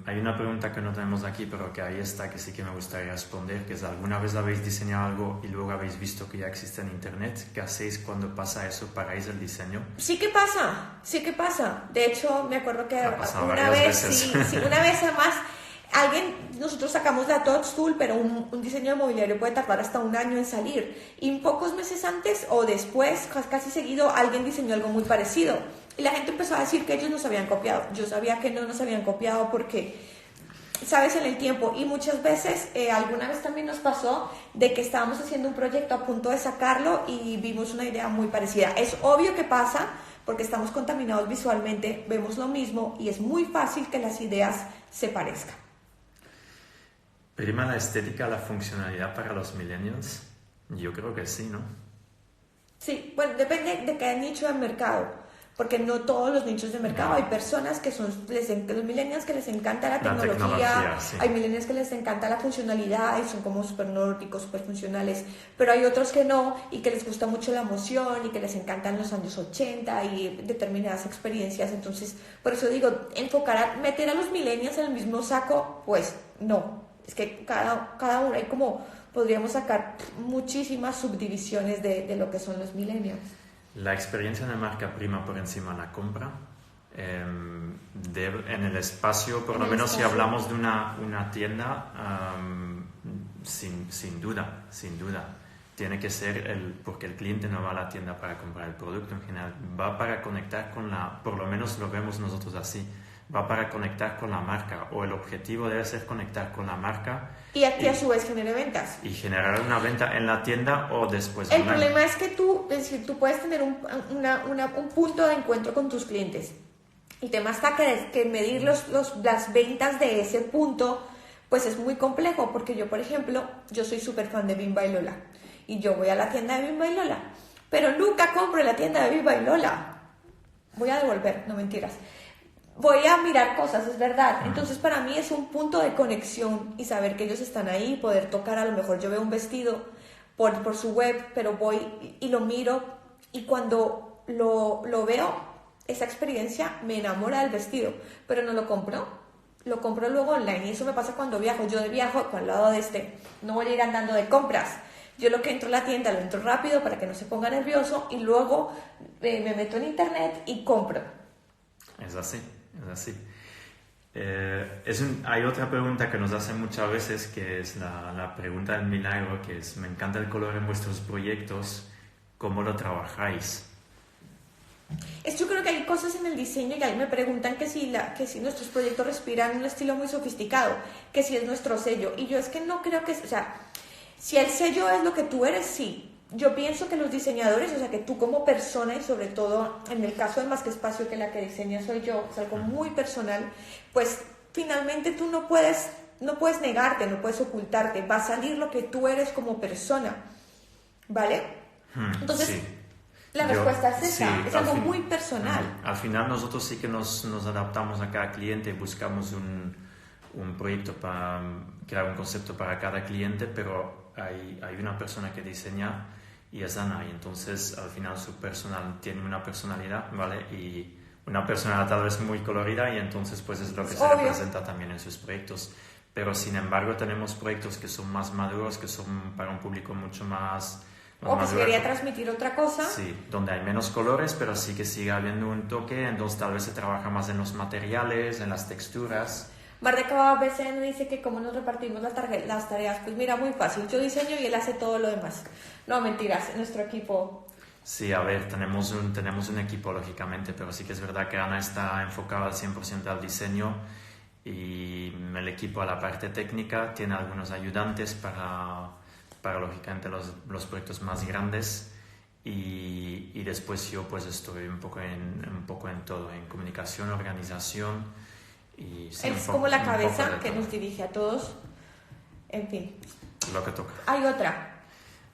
Hay una pregunta que no tenemos aquí, pero que ahí está, que sí que me gustaría responder, que es: ¿alguna vez habéis diseñado algo y luego habéis visto que ya existe en internet? ¿Qué hacéis cuando pasa eso? ¿Paráis el diseño? Sí que pasa. De hecho, me acuerdo que una vez además, nosotros sacamos la Toadstool, pero un diseño de mobiliario puede tardar hasta un año en salir. Y pocos meses antes o después, casi seguido, alguien diseñó algo muy parecido. Y la gente empezó a decir que ellos nos habían copiado. Yo sabía que no nos habían copiado porque, sabes, en el tiempo. Y muchas veces, alguna vez también nos pasó de que estábamos haciendo un proyecto a punto de sacarlo y vimos una idea muy parecida. Es obvio que pasa porque estamos contaminados visualmente, vemos lo mismo y es muy fácil que las ideas se parezcan. ¿Prima la estética a la funcionalidad para los millennials? Yo creo que sí, ¿no? Sí, bueno, depende de cada nicho de mercado. Porque no todos los nichos de mercado. Hay personas que son los millennials que les encanta la tecnología, sí. Hay millennials que les encanta la funcionalidad y son como súper nórdicos, súper funcionales, pero hay otros que no, y que les gusta mucho la emoción y que les encantan los años 80 y determinadas experiencias. Entonces, por eso digo, meter a los millennials en el mismo saco, pues no. Es que cada uno hay como, podríamos sacar muchísimas subdivisiones de lo que son los millennials. La experiencia de marca prima por encima de la compra. En el espacio, por lo menos si hablamos de una tienda, sin duda, tiene que ser porque el cliente no va a la tienda para comprar el producto en general, va para conectar por lo menos lo vemos nosotros así, va para conectar con la marca, o el objetivo debe ser conectar con la marca. Y a ti a su vez genere ventas. Y generar una venta en la tienda o después El online. problema es que tú puedes tener un punto de encuentro con tus clientes. El tema está que medir las ventas de ese punto, pues es muy complejo, porque yo, por ejemplo, yo soy súper fan de Bimba y Lola, y yo voy a la tienda de Bimba y Lola, pero nunca compro en la tienda de Bimba y Lola. Voy a devolver, no mentiras. Voy a mirar cosas, es verdad. Entonces, para mí es un punto de conexión y saber que ellos están ahí, poder tocar. A lo mejor yo veo un vestido por su web, pero voy y lo miro, y cuando lo veo, esa experiencia me enamora del vestido, pero no lo compro. Lo compro luego online, y eso me pasa cuando viajo. Yo viajo al lado de no voy a ir andando de compras. Yo lo que entro a la tienda, lo entro rápido para que no se ponga nervioso, y luego me meto en internet y compro. Es así. Hay otra pregunta que nos hacen muchas veces, que es la pregunta del milagro, que es: me encanta el color en vuestros proyectos, ¿cómo lo trabajáis? Yo creo que hay cosas en el diseño, y ahí me preguntan que si nuestros proyectos respiran un estilo muy sofisticado, que si es nuestro sello, y yo es que no creo que, o sea, si el sello es lo que tú eres, sí. Yo pienso que los diseñadores, o sea, que tú como persona, y sobre todo en el caso de Más que Espacio, que la que diseña soy yo, es algo muy personal, pues finalmente tú no puedes negarte, no puedes ocultarte, va a salir lo que tú eres como persona, ¿vale? Entonces, sí. La respuesta es esa, sí, es algo muy personal. Al final nosotros sí que nos adaptamos a cada cliente y buscamos un proyecto para crear un concepto para cada cliente, pero hay una persona que diseña, y es Ana, y entonces al final su personal tiene una personalidad, ¿vale? Y una personalidad tal vez muy colorida, y entonces pues es lo que se representa también en sus proyectos. Pero sin embargo tenemos proyectos que son más maduros, que son para un público mucho más... O que se quería transmitir otra cosa. Sí, donde hay menos colores, pero sí que sigue habiendo un toque, entonces tal vez se trabaja más en los materiales, en las texturas. Mardeca a veces me dice que cómo nos repartimos las tareas. Pues mira, muy fácil, yo diseño y él hace todo lo demás. No, mentiras, nuestro equipo... Sí, a ver, tenemos un equipo, lógicamente, pero sí que es verdad que Ana está enfocada al 100% al diseño, y el equipo a la parte técnica tiene algunos ayudantes para lógicamente los proyectos más grandes, y después yo pues estoy un poco en todo, en comunicación, organización, y sí, es como la cabeza que nos dirige a todos, en fin. Lo que toca. Hay otra.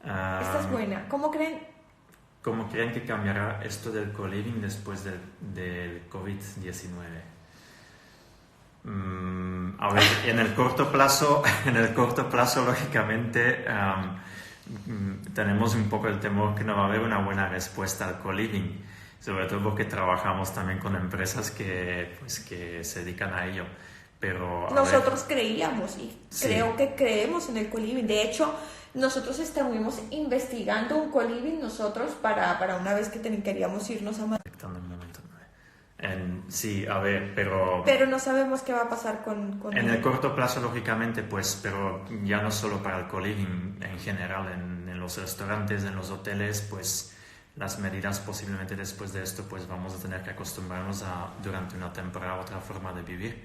Esta es buena. ¿Cómo creen que cambiará esto del co-living después del COVID-19? A ver, en el corto plazo, lógicamente, tenemos un poco el temor que no va a haber una buena respuesta al co-living, sobre todo porque trabajamos también con empresas que se dedican a ello. Pero nosotros creíamos, y sí, creo que creemos en el co-living. De hecho, nosotros estuvimos investigando un co-living nosotros para una vez que queríamos irnos a Madrid. Sí, a ver, pero no sabemos qué va a pasar con en el corto plazo, lógicamente, pues, pero ya no solo para el co-living, en general, en los restaurantes, en los hoteles, pues las medidas posiblemente después de esto, pues vamos a tener que acostumbrarnos durante una temporada a otra forma de vivir,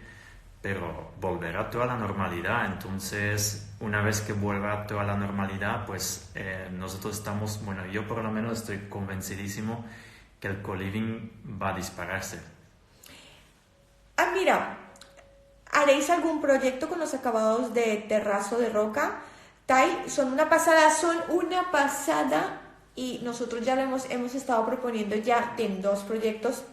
pero volverá toda la normalidad. Entonces, una vez que vuelva toda la normalidad, pues nosotros estamos, bueno, yo por lo menos estoy convencidísimo que el co-living va a dispararse. Mira, ¿haréis algún proyecto con los acabados de terrazo de roca? Tai, son una pasada, y nosotros ya lo hemos estado proponiendo ya en 2 proyectos.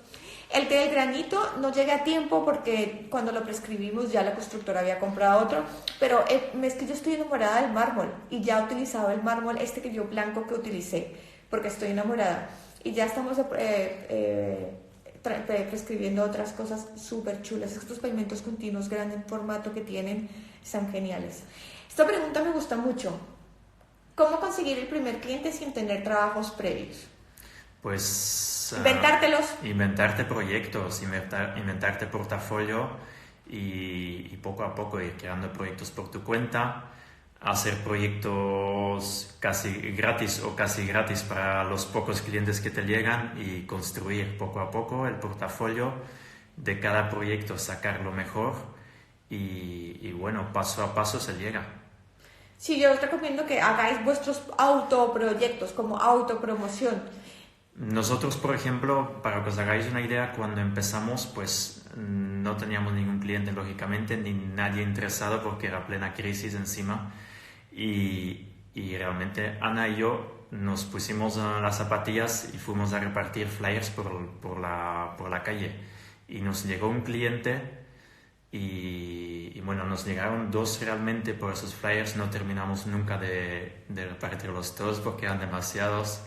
El que del granito no llega a tiempo porque cuando lo prescribimos ya la constructora había comprado otro, pero es que yo estoy enamorada del mármol, y ya he utilizado el mármol que yo blanco que utilicé, porque estoy enamorada. Y ya estamos prescribiendo otras cosas súper chulas. Estos pavimentos continuos grandes en formato que tienen son geniales. Esta pregunta me gusta mucho. ¿Cómo conseguir el primer cliente sin tener trabajos previos? Pues... inventarte proyectos, inventarte portafolio, y poco a poco ir creando proyectos por tu cuenta. Hacer proyectos casi gratis para los pocos clientes que te llegan, y construir poco a poco el portafolio de cada proyecto sacar lo mejor y bueno, paso a paso se llega. Sí, yo os recomiendo que hagáis vuestros autoproyectos como autopromoción. Nosotros, por ejemplo, para que os hagáis una idea, cuando empezamos, pues no teníamos ningún cliente, lógicamente, ni nadie interesado porque era plena crisis encima. Y realmente Ana y yo nos pusimos las zapatillas y fuimos a repartir flyers por la calle. Y nos llegó un cliente y bueno, nos llegaron 2 realmente por esos flyers. No terminamos nunca de repartirlos todos porque eran demasiados.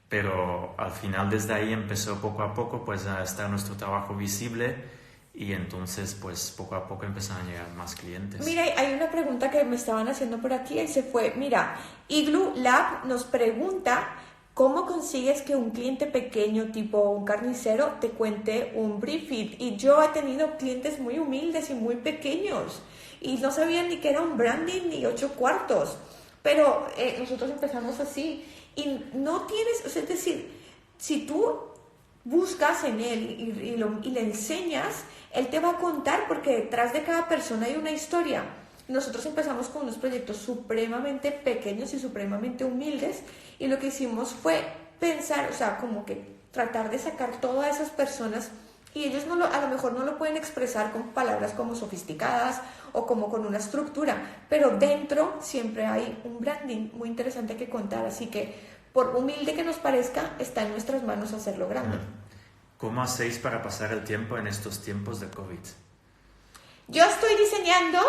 Pero al final desde ahí empezó poco a poco pues a estar nuestro trabajo visible y entonces pues poco a poco empezaron a llegar más clientes. Mira, hay una pregunta que me estaban haciendo por aquí y se fue. Mira, Igloo Lab nos pregunta cómo consigues que un cliente pequeño tipo un carnicero te cuente un briefing. Y yo he tenido clientes muy humildes y muy pequeños y no sabían ni que era un branding ni 8 cuartos. Pero nosotros empezamos así. Y no tienes, o sea, es decir, si tú buscas en él y le enseñas, él te va a contar porque detrás de cada persona hay una historia. Nosotros empezamos con unos proyectos supremamente pequeños y supremamente humildes y lo que hicimos fue pensar, o sea, como que tratar de sacar todas esas personas y ellos a lo mejor no lo pueden expresar con palabras como sofisticadas o como con una estructura, pero dentro siempre hay un branding muy interesante que contar, así que por humilde que nos parezca, está en nuestras manos hacerlo grande. ¿Cómo hacéis para pasar el tiempo en estos tiempos de COVID? Yo estoy diseñando,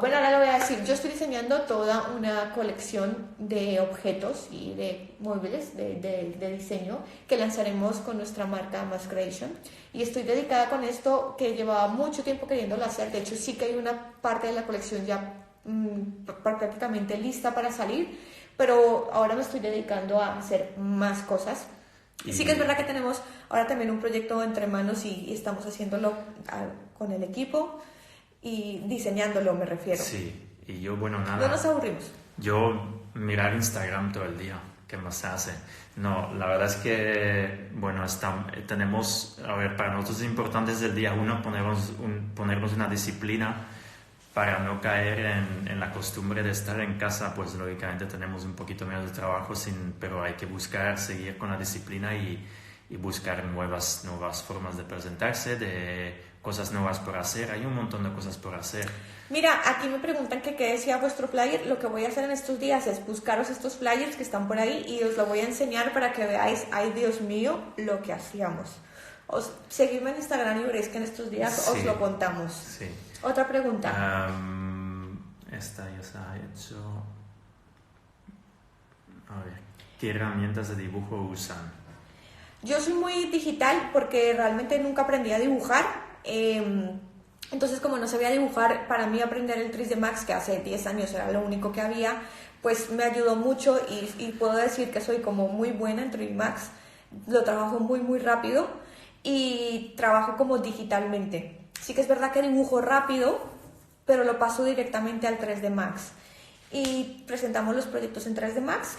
bueno, ahora lo voy a decir, yo estoy diseñando toda una colección de objetos y de móviles de diseño que lanzaremos con nuestra marca Mass Creation y estoy dedicada con esto que llevaba mucho tiempo queriéndolo hacer. De hecho, sí que hay una parte de la colección ya prácticamente lista para salir, pero ahora me estoy dedicando a hacer más cosas. Y sí que es verdad que tenemos ahora también un proyecto entre manos y estamos haciéndolo con el equipo y diseñándolo, me refiero. Sí, y yo, bueno, nada. No nos aburrimos. Yo mirar Instagram todo el día, ¿qué más se hace? No, la verdad es que, bueno, tenemos, a ver, para nosotros es importante desde el día 1 ponernos una disciplina para no caer en la costumbre de estar en casa. Pues lógicamente tenemos un poquito menos de trabajo, pero hay que buscar, seguir con la disciplina y buscar nuevas formas de presentarse, de cosas nuevas por hacer. Hay un montón de cosas por hacer. Mira, aquí me preguntan que qué decía vuestro flyer. Lo que voy a hacer en estos días es buscaros estos flyers que están por ahí y os lo voy a enseñar para que veáis, ay Dios mío, lo que hacíamos. Seguidme en Instagram y veréis que en estos días os lo contamos. Sí. Otra pregunta. Esta ya se ha hecho. A ver, ¿qué herramientas de dibujo usan? Yo soy muy digital porque realmente nunca aprendí a dibujar. Entonces, como no sabía dibujar, para mí aprender el 3D Max, que hace 10 años era lo único que había, pues me ayudó mucho y puedo decir que soy como muy buena en 3D Max. Lo trabajo muy, muy rápido y trabajo como digitalmente. Sí que es verdad que dibujo rápido, pero lo paso directamente al 3D Max. Y presentamos los proyectos en 3D Max,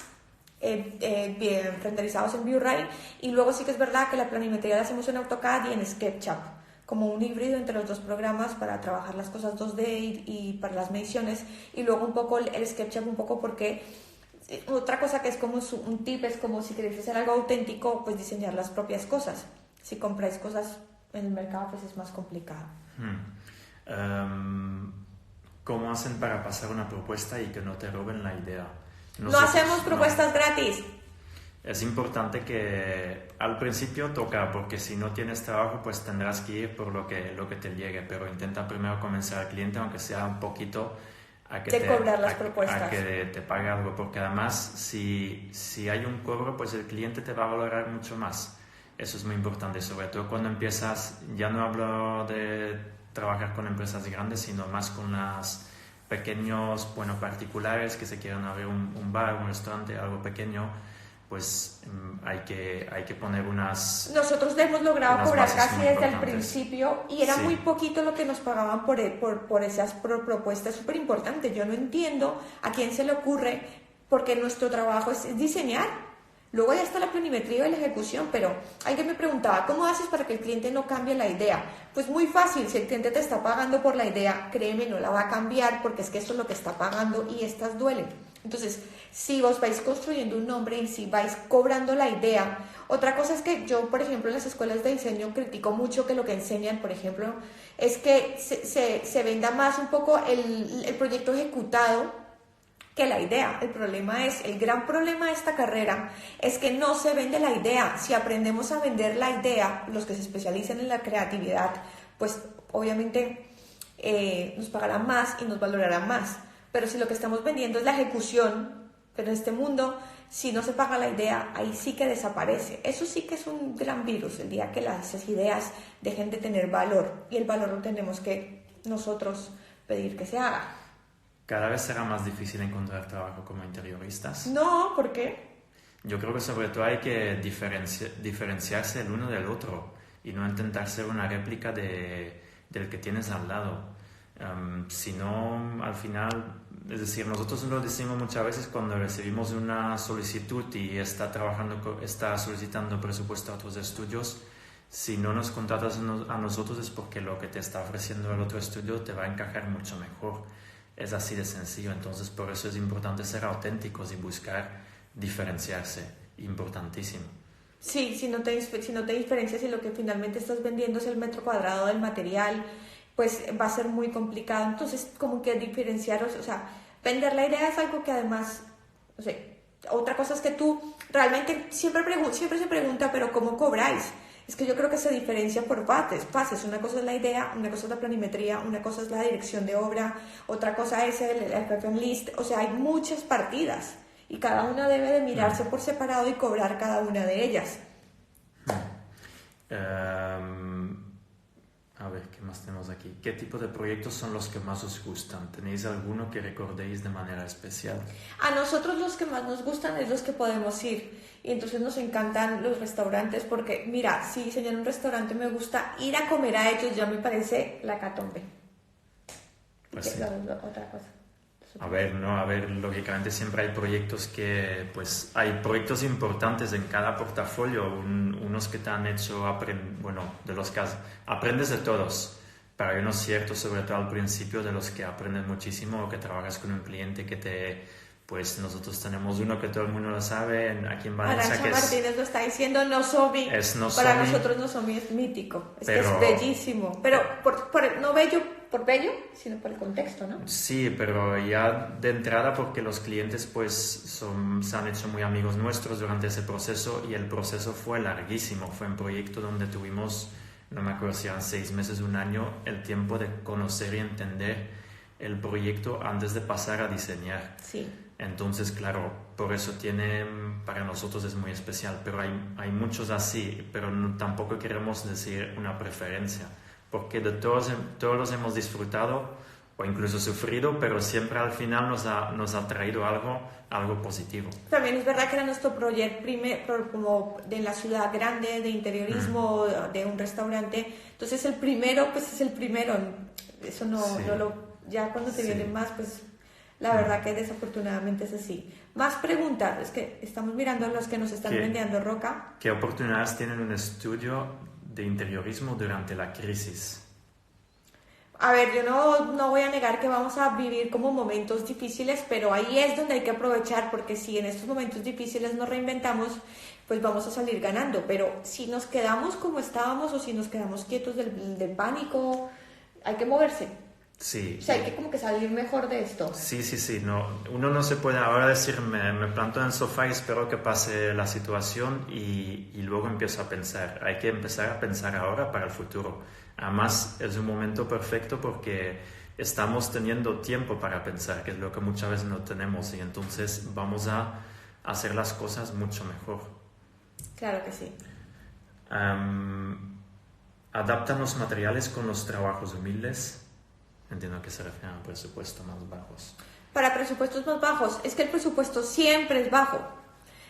bien renderizados en ViewRay, y luego sí que es verdad que la planimetría la hacemos en AutoCAD y en SketchUp, como un híbrido entre los dos programas para trabajar las cosas 2D y para las mediciones, y luego un poco el SketchUp, un poco porque otra cosa que es como un tip, es como si queréis hacer algo auténtico, pues diseñar las propias cosas. Si compráis cosas en el mercado, pues es más complicado. ¿Cómo hacen para pasar una propuesta y que no te roben la idea? No hacemos propuestas gratis. Es importante que al principio toca, porque si no tienes trabajo, pues tendrás que ir por lo que te llegue, pero intenta primero convencer al cliente, aunque sea un poquito, a que cobrar las propuestas. A que te pague algo, porque además si hay un cobro, pues el cliente te va a valorar mucho más. Eso es muy importante, sobre todo cuando empiezas. Ya no hablo de trabajar con empresas grandes, sino más con las pequeños, particulares que se quieran abrir un bar, un restaurante, algo pequeño. Pues hay que poner unas... Nosotros hemos logrado cobrar casi desde el importantes. principio y era muy poquito lo que nos pagaban por esas propuestas. Súper importante. Yo no entiendo a quién se le ocurre, porque nuestro trabajo es diseñar. Luego ya está la planimetría y la ejecución, pero alguien me preguntaba, ¿cómo haces para que el cliente no cambie la idea? Pues muy fácil, si el cliente te está pagando por la idea, créeme, no la va a cambiar porque es que esto es lo que está pagando y estas duelen. Entonces, si vos vais construyendo un nombre y si vais cobrando la idea, otra cosa es que yo, por ejemplo, en las escuelas de diseño critico mucho que lo que enseñan, por ejemplo, es que se venda más un poco el proyecto ejecutado que la idea. El gran problema de esta carrera es que no se vende la idea. Si aprendemos a vender la idea, los que se especializan en la creatividad, pues obviamente nos pagarán más y nos valorarán más. Pero si lo que estamos vendiendo es la ejecución, pero en este mundo, si no se paga la idea, ahí sí que desaparece. Eso sí que es un gran virus, el día que las ideas dejen de tener valor, y el valor lo tenemos que nosotros pedir que se haga. Cada vez será más difícil encontrar trabajo como interioristas. No, ¿por qué? Yo creo que sobre todo hay que diferenciarse el uno del otro y no intentar ser una réplica del que tienes al lado. Si no, al final, es decir, nosotros lo decimos muchas veces cuando recibimos una solicitud y está solicitando presupuesto a otros estudios. Si no nos contratas a nosotros es porque lo que te está ofreciendo el otro estudio te va a encajar mucho mejor. Es así de sencillo. Entonces por eso es importante ser auténticos y buscar diferenciarse. Importantísimo. Sí, si no te diferencias y lo que finalmente estás vendiendo es el metro cuadrado del material, pues va a ser muy complicado. Entonces, como que diferenciaros, o sea, vender la idea es algo que además, no sé, otra cosa es que tú realmente siempre se pregunta, pero ¿cómo cobráis? Es que yo creo que se diferencia por fases. Una cosa es la idea, una cosa es la planimetría, una cosa es la dirección de obra, otra cosa es el reference list. O sea, hay muchas partidas y cada una debe de mirarse por separado y cobrar cada una de ellas. A ver, ¿qué más tenemos aquí? ¿Qué tipo de proyectos son los que más os gustan? ¿Tenéis alguno que recordéis de manera especial? A nosotros los que más nos gustan es los que podemos ir. Y entonces nos encantan los restaurantes porque, mira, si diseñar un restaurante me gusta, ir a comer a ellos ya me parece la catombe. Pues sí. Otra cosa. A ver, lógicamente siempre hay proyectos hay proyectos importantes en cada portafolio, unos que te han hecho de los que aprendes de todos, pero hay unos ciertos, sobre todo al principio, de los que aprendes muchísimo o que trabajas con un cliente nosotros tenemos uno que todo el mundo lo sabe, aquí en Valencia, Arantxa Martínez lo está diciendo, Nozomi. Para nosotros Nozomi es mítico, que es bellísimo, pero no bello por bello, sino por el contexto, ¿no? Sí, pero ya de entrada porque los clientes se han hecho muy amigos nuestros durante ese proceso y el proceso fue larguísimo, fue un proyecto donde tuvimos, no me acuerdo si eran 6 meses, 1 año, el tiempo de conocer y entender el proyecto antes de pasar a diseñar. Sí. Entonces, claro, por eso para nosotros es muy especial, pero hay muchos así, pero tampoco queremos decir una preferencia, porque de todos los hemos disfrutado o incluso sufrido, pero siempre al final nos ha traído algo positivo. También es verdad que era nuestro proyecto como de la ciudad grande, de interiorismo, de un restaurante, entonces el primero, pues es el primero, eso ya cuando te vienen más, pues la verdad que desafortunadamente es así. Más preguntas, es que estamos mirando a los que nos están vendiendo roca. ¿Qué oportunidades tienen un estudio de interiorismo durante la crisis? A ver, yo no voy a negar que vamos a vivir como momentos difíciles, pero ahí es donde hay que aprovechar, porque si en estos momentos difíciles nos reinventamos, pues vamos a salir ganando. Pero si nos quedamos como estábamos o si nos quedamos quietos del pánico, hay que moverse. Sí. O sea, hay que como que salir mejor de esto. Sí. No, uno no se puede ahora decir, me planto en el sofá y espero que pase la situación y luego empiezo a pensar. Hay que empezar a pensar ahora para el futuro. Además, es un momento perfecto porque estamos teniendo tiempo para pensar, que es lo que muchas veces no tenemos, y entonces vamos a hacer las cosas mucho mejor. Claro que sí. ¿Adaptan los materiales con los trabajos humildes? Entiendo que se refieren a presupuestos más bajos. Para presupuestos más bajos, es que el presupuesto siempre es bajo.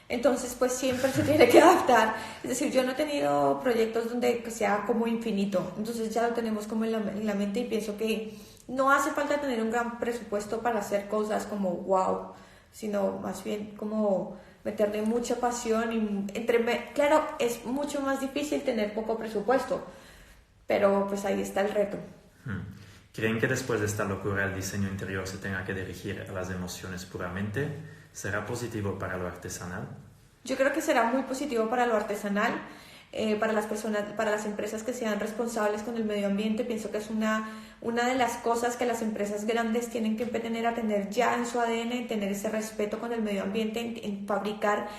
Entonces, pues siempre se tiene que adaptar. Es decir, yo no he tenido proyectos donde sea como infinito. Entonces ya lo tenemos como en la mente y pienso que no hace falta tener un gran presupuesto para hacer cosas como wow, sino más bien como meterle mucha pasión y claro, es mucho más difícil tener poco presupuesto, pero pues ahí está el reto. ¿Creen que después de esta locura el diseño interior se tenga que dirigir a las emociones puramente? ¿Será positivo para lo artesanal? Yo creo que será muy positivo para lo artesanal, para las personas, para las empresas que sean responsables con el medio ambiente. Pienso que es una de las cosas que las empresas grandes tienen que tener a tener ya en su ADN, tener ese respeto con el medio ambiente, en fabricar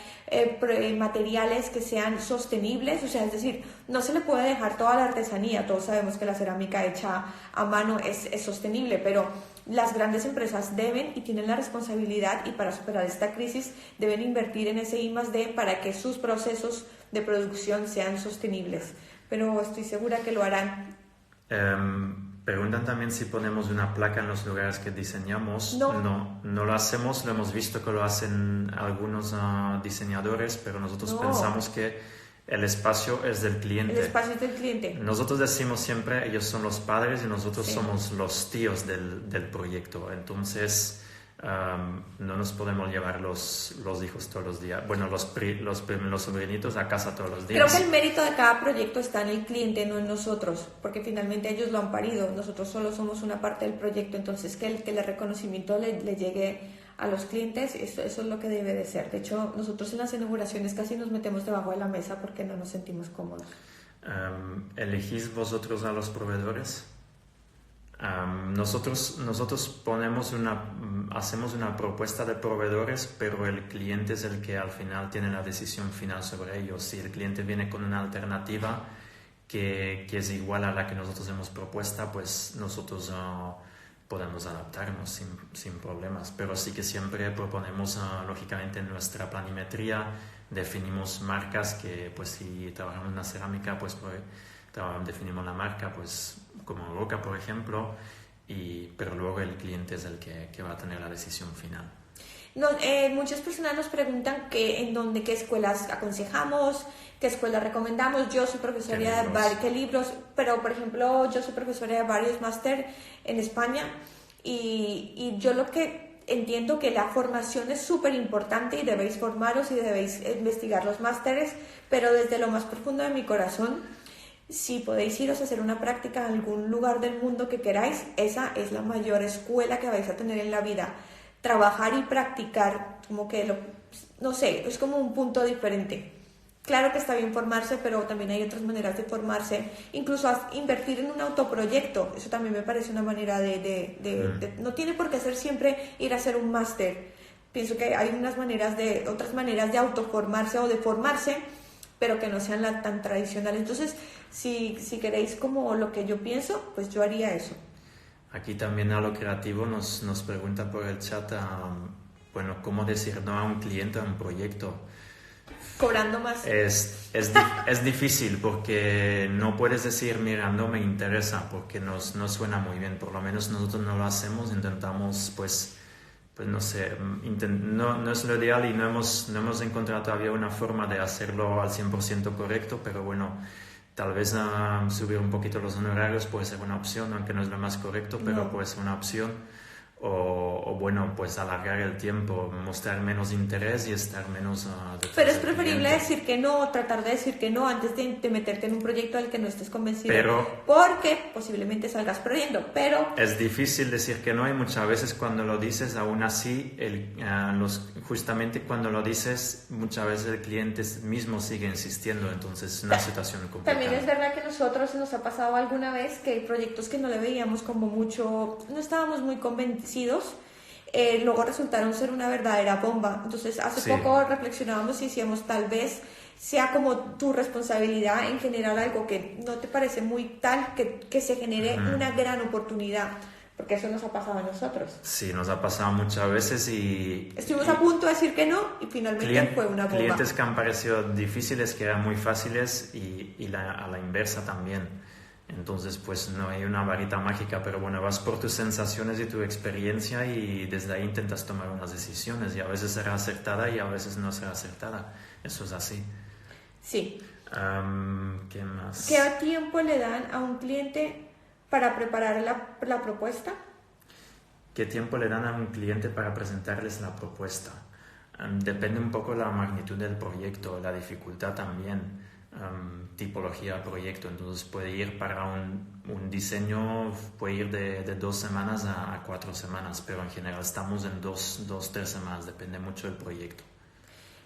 materiales que sean sostenibles. O sea, es decir, no se le puede dejar toda la artesanía. Todos sabemos que la cerámica hecha a mano es sostenible, pero las grandes empresas deben y tienen la responsabilidad, y para superar esta crisis deben invertir en ese I+D para que sus procesos de producción sean sostenibles, pero estoy segura que lo harán. Preguntan también si ponemos una placa en los lugares que diseñamos. No lo hacemos, lo hemos visto que lo hacen algunos diseñadores, pero nosotros pensamos que el espacio es del cliente. El espacio es del cliente. Nosotros decimos siempre, ellos son los padres y nosotros somos los tíos del proyecto. Entonces, no nos podemos llevar los hijos todos los días. Bueno, los sobrinitos a casa todos los días. Creo que el mérito de cada proyecto está en el cliente, no en nosotros, porque finalmente ellos lo han parido. Nosotros solo somos una parte del proyecto. Entonces, que el reconocimiento le llegue a los clientes, eso es lo que debe de ser. De hecho, nosotros en las inauguraciones casi nos metemos debajo de la mesa porque no nos sentimos cómodos. ¿Elegís vosotros a los proveedores? Nosotros hacemos una propuesta de proveedores, pero el cliente es el que al final tiene la decisión final sobre ellos. Si el cliente viene con una alternativa que es igual a la que nosotros hemos propuesta, pues nosotros podemos adaptarnos sin problemas, pero sí que siempre proponemos, lógicamente, en nuestra planimetría definimos marcas que, pues si trabajamos en la cerámica, pues definimos la marca, pues como Roca, por ejemplo, pero luego el cliente es el que va a tener la decisión final. Muchas personas nos preguntan qué escuelas aconsejamos, qué escuelas recomendamos. Yo soy profesora de qué libros, pero por ejemplo yo soy profesora de varios máster en España y yo lo que entiendo que la formación es súper importante y debéis formaros y debéis investigar los másteres, pero desde lo más profundo de mi corazón, si podéis iros a hacer una práctica en algún lugar del mundo que queráis, esa es la mayor escuela que vais a tener en la vida. Trabajar y practicar, como que no sé, es como un punto diferente. Claro que está bien formarse, pero también hay otras maneras de formarse. Incluso invertir en un autoproyecto, eso también me parece una manera no tiene por qué ser siempre ir a hacer un máster. Pienso que hay otras maneras de autoformarse o de formarse, pero que no sean tan tradicionales. Entonces, si queréis como lo que yo pienso, pues yo haría eso. Aquí también a lo creativo nos pregunta por el chat, ¿cómo decir no a un cliente, a un proyecto? Cobrando más. Es difícil porque no puedes decir, mira, no me interesa, porque no suena muy bien. Por lo menos nosotros no lo hacemos, intentamos, pues no sé, no es lo ideal y no hemos encontrado todavía una forma de hacerlo al 100% correcto, pero bueno, tal vez subir un poquito los honorarios puede ser una opción, aunque no es lo más correcto, pero puede ser una opción. O bueno, pues alargar el tiempo, mostrar menos interés y estar menos... Pero es preferible decir que no, tratar de decir que no antes de meterte en un proyecto al que no estés convencido, porque posiblemente salgas perdiendo, pero... Es difícil decir que no y muchas veces cuando lo dices, aún así, justamente cuando lo dices, muchas veces el cliente mismo sigue insistiendo, entonces es una situación complicada. También es verdad que a nosotros nos ha pasado alguna vez que hay proyectos que no le veíamos como mucho, no estábamos muy convencidos, luego resultaron ser una verdadera bomba. Entonces hace poco reflexionábamos y decíamos, tal vez sea como tu responsabilidad en generar algo que no te parece muy tal, que se genere una gran oportunidad, porque eso nos ha pasado a nosotros. Sí, nos ha pasado muchas veces y... Estuvimos a punto de decir que no y finalmente fue una bomba. Clientes que han parecido difíciles, que eran muy fáciles y a la inversa también. Entonces, pues no hay una varita mágica, pero bueno, vas por tus sensaciones y tu experiencia y desde ahí intentas tomar unas decisiones y a veces será acertada y a veces no será acertada. Eso es así. Sí. ¿Qué más? ¿Qué tiempo le dan a un cliente para preparar la propuesta? ¿Qué tiempo le dan a un cliente para presentarles la propuesta? Depende un poco la magnitud del proyecto, la dificultad también, tipología de proyecto. Entonces puede ir para un diseño, puede ir de 2 semanas a 4 semanas, pero en general estamos en 3 semanas, depende mucho del proyecto.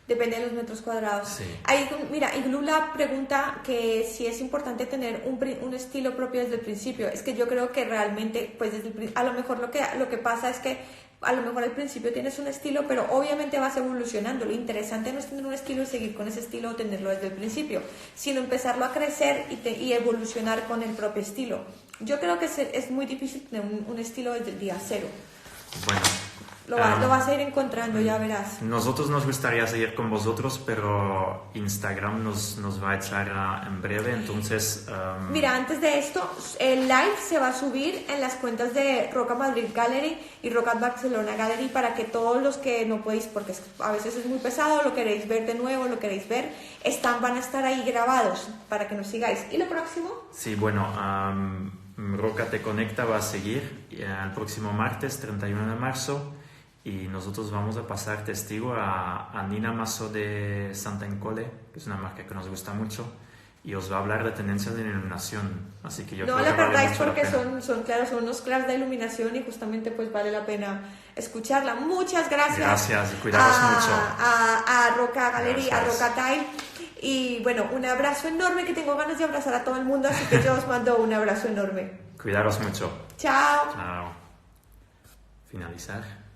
Depende de los metros cuadrados. Sí. Ahí, mira, Iglula pregunta que si es importante tener un estilo propio desde el principio. Es que yo creo que realmente, pues a lo mejor lo que pasa es que a lo mejor al principio tienes un estilo, pero obviamente vas evolucionando. Lo interesante no es tener un estilo y seguir con ese estilo o tenerlo desde el principio, sino empezarlo a crecer y evolucionar con el propio estilo. Yo creo que es muy difícil tener un estilo desde el día cero. Bueno. Lo vas a ir encontrando, ya verás. Nosotros nos gustaría seguir con vosotros, pero Instagram nos va a echar en breve, entonces... Mira, antes de esto, el live se va a subir en las cuentas de Roca Madrid Gallery y Roca Barcelona Gallery para que todos los que no podéis, porque a veces es muy pesado, lo queréis ver de nuevo, lo queréis ver, van a estar ahí grabados para que nos sigáis. ¿Y lo próximo? Sí, bueno, Roca Te Conecta va a seguir el próximo martes, 31 de marzo. Y nosotros vamos a pasar testigo a Nina Masso de Santa Encole, que es una marca que nos gusta mucho, y os va a hablar de tendencias de iluminación. Así que yo no creo la que vale perdáis mucho la porque pena. son unos claros de iluminación y justamente pues vale la pena escucharla. Muchas gracias. Gracias y cuidaros mucho. A Roca Gallery, Gracias. a Roca Tile. Y bueno, un abrazo enorme, que tengo ganas de abrazar a todo el mundo, así que yo os mando un abrazo enorme. Cuidaros mucho. Chao. Chao. Finalizar.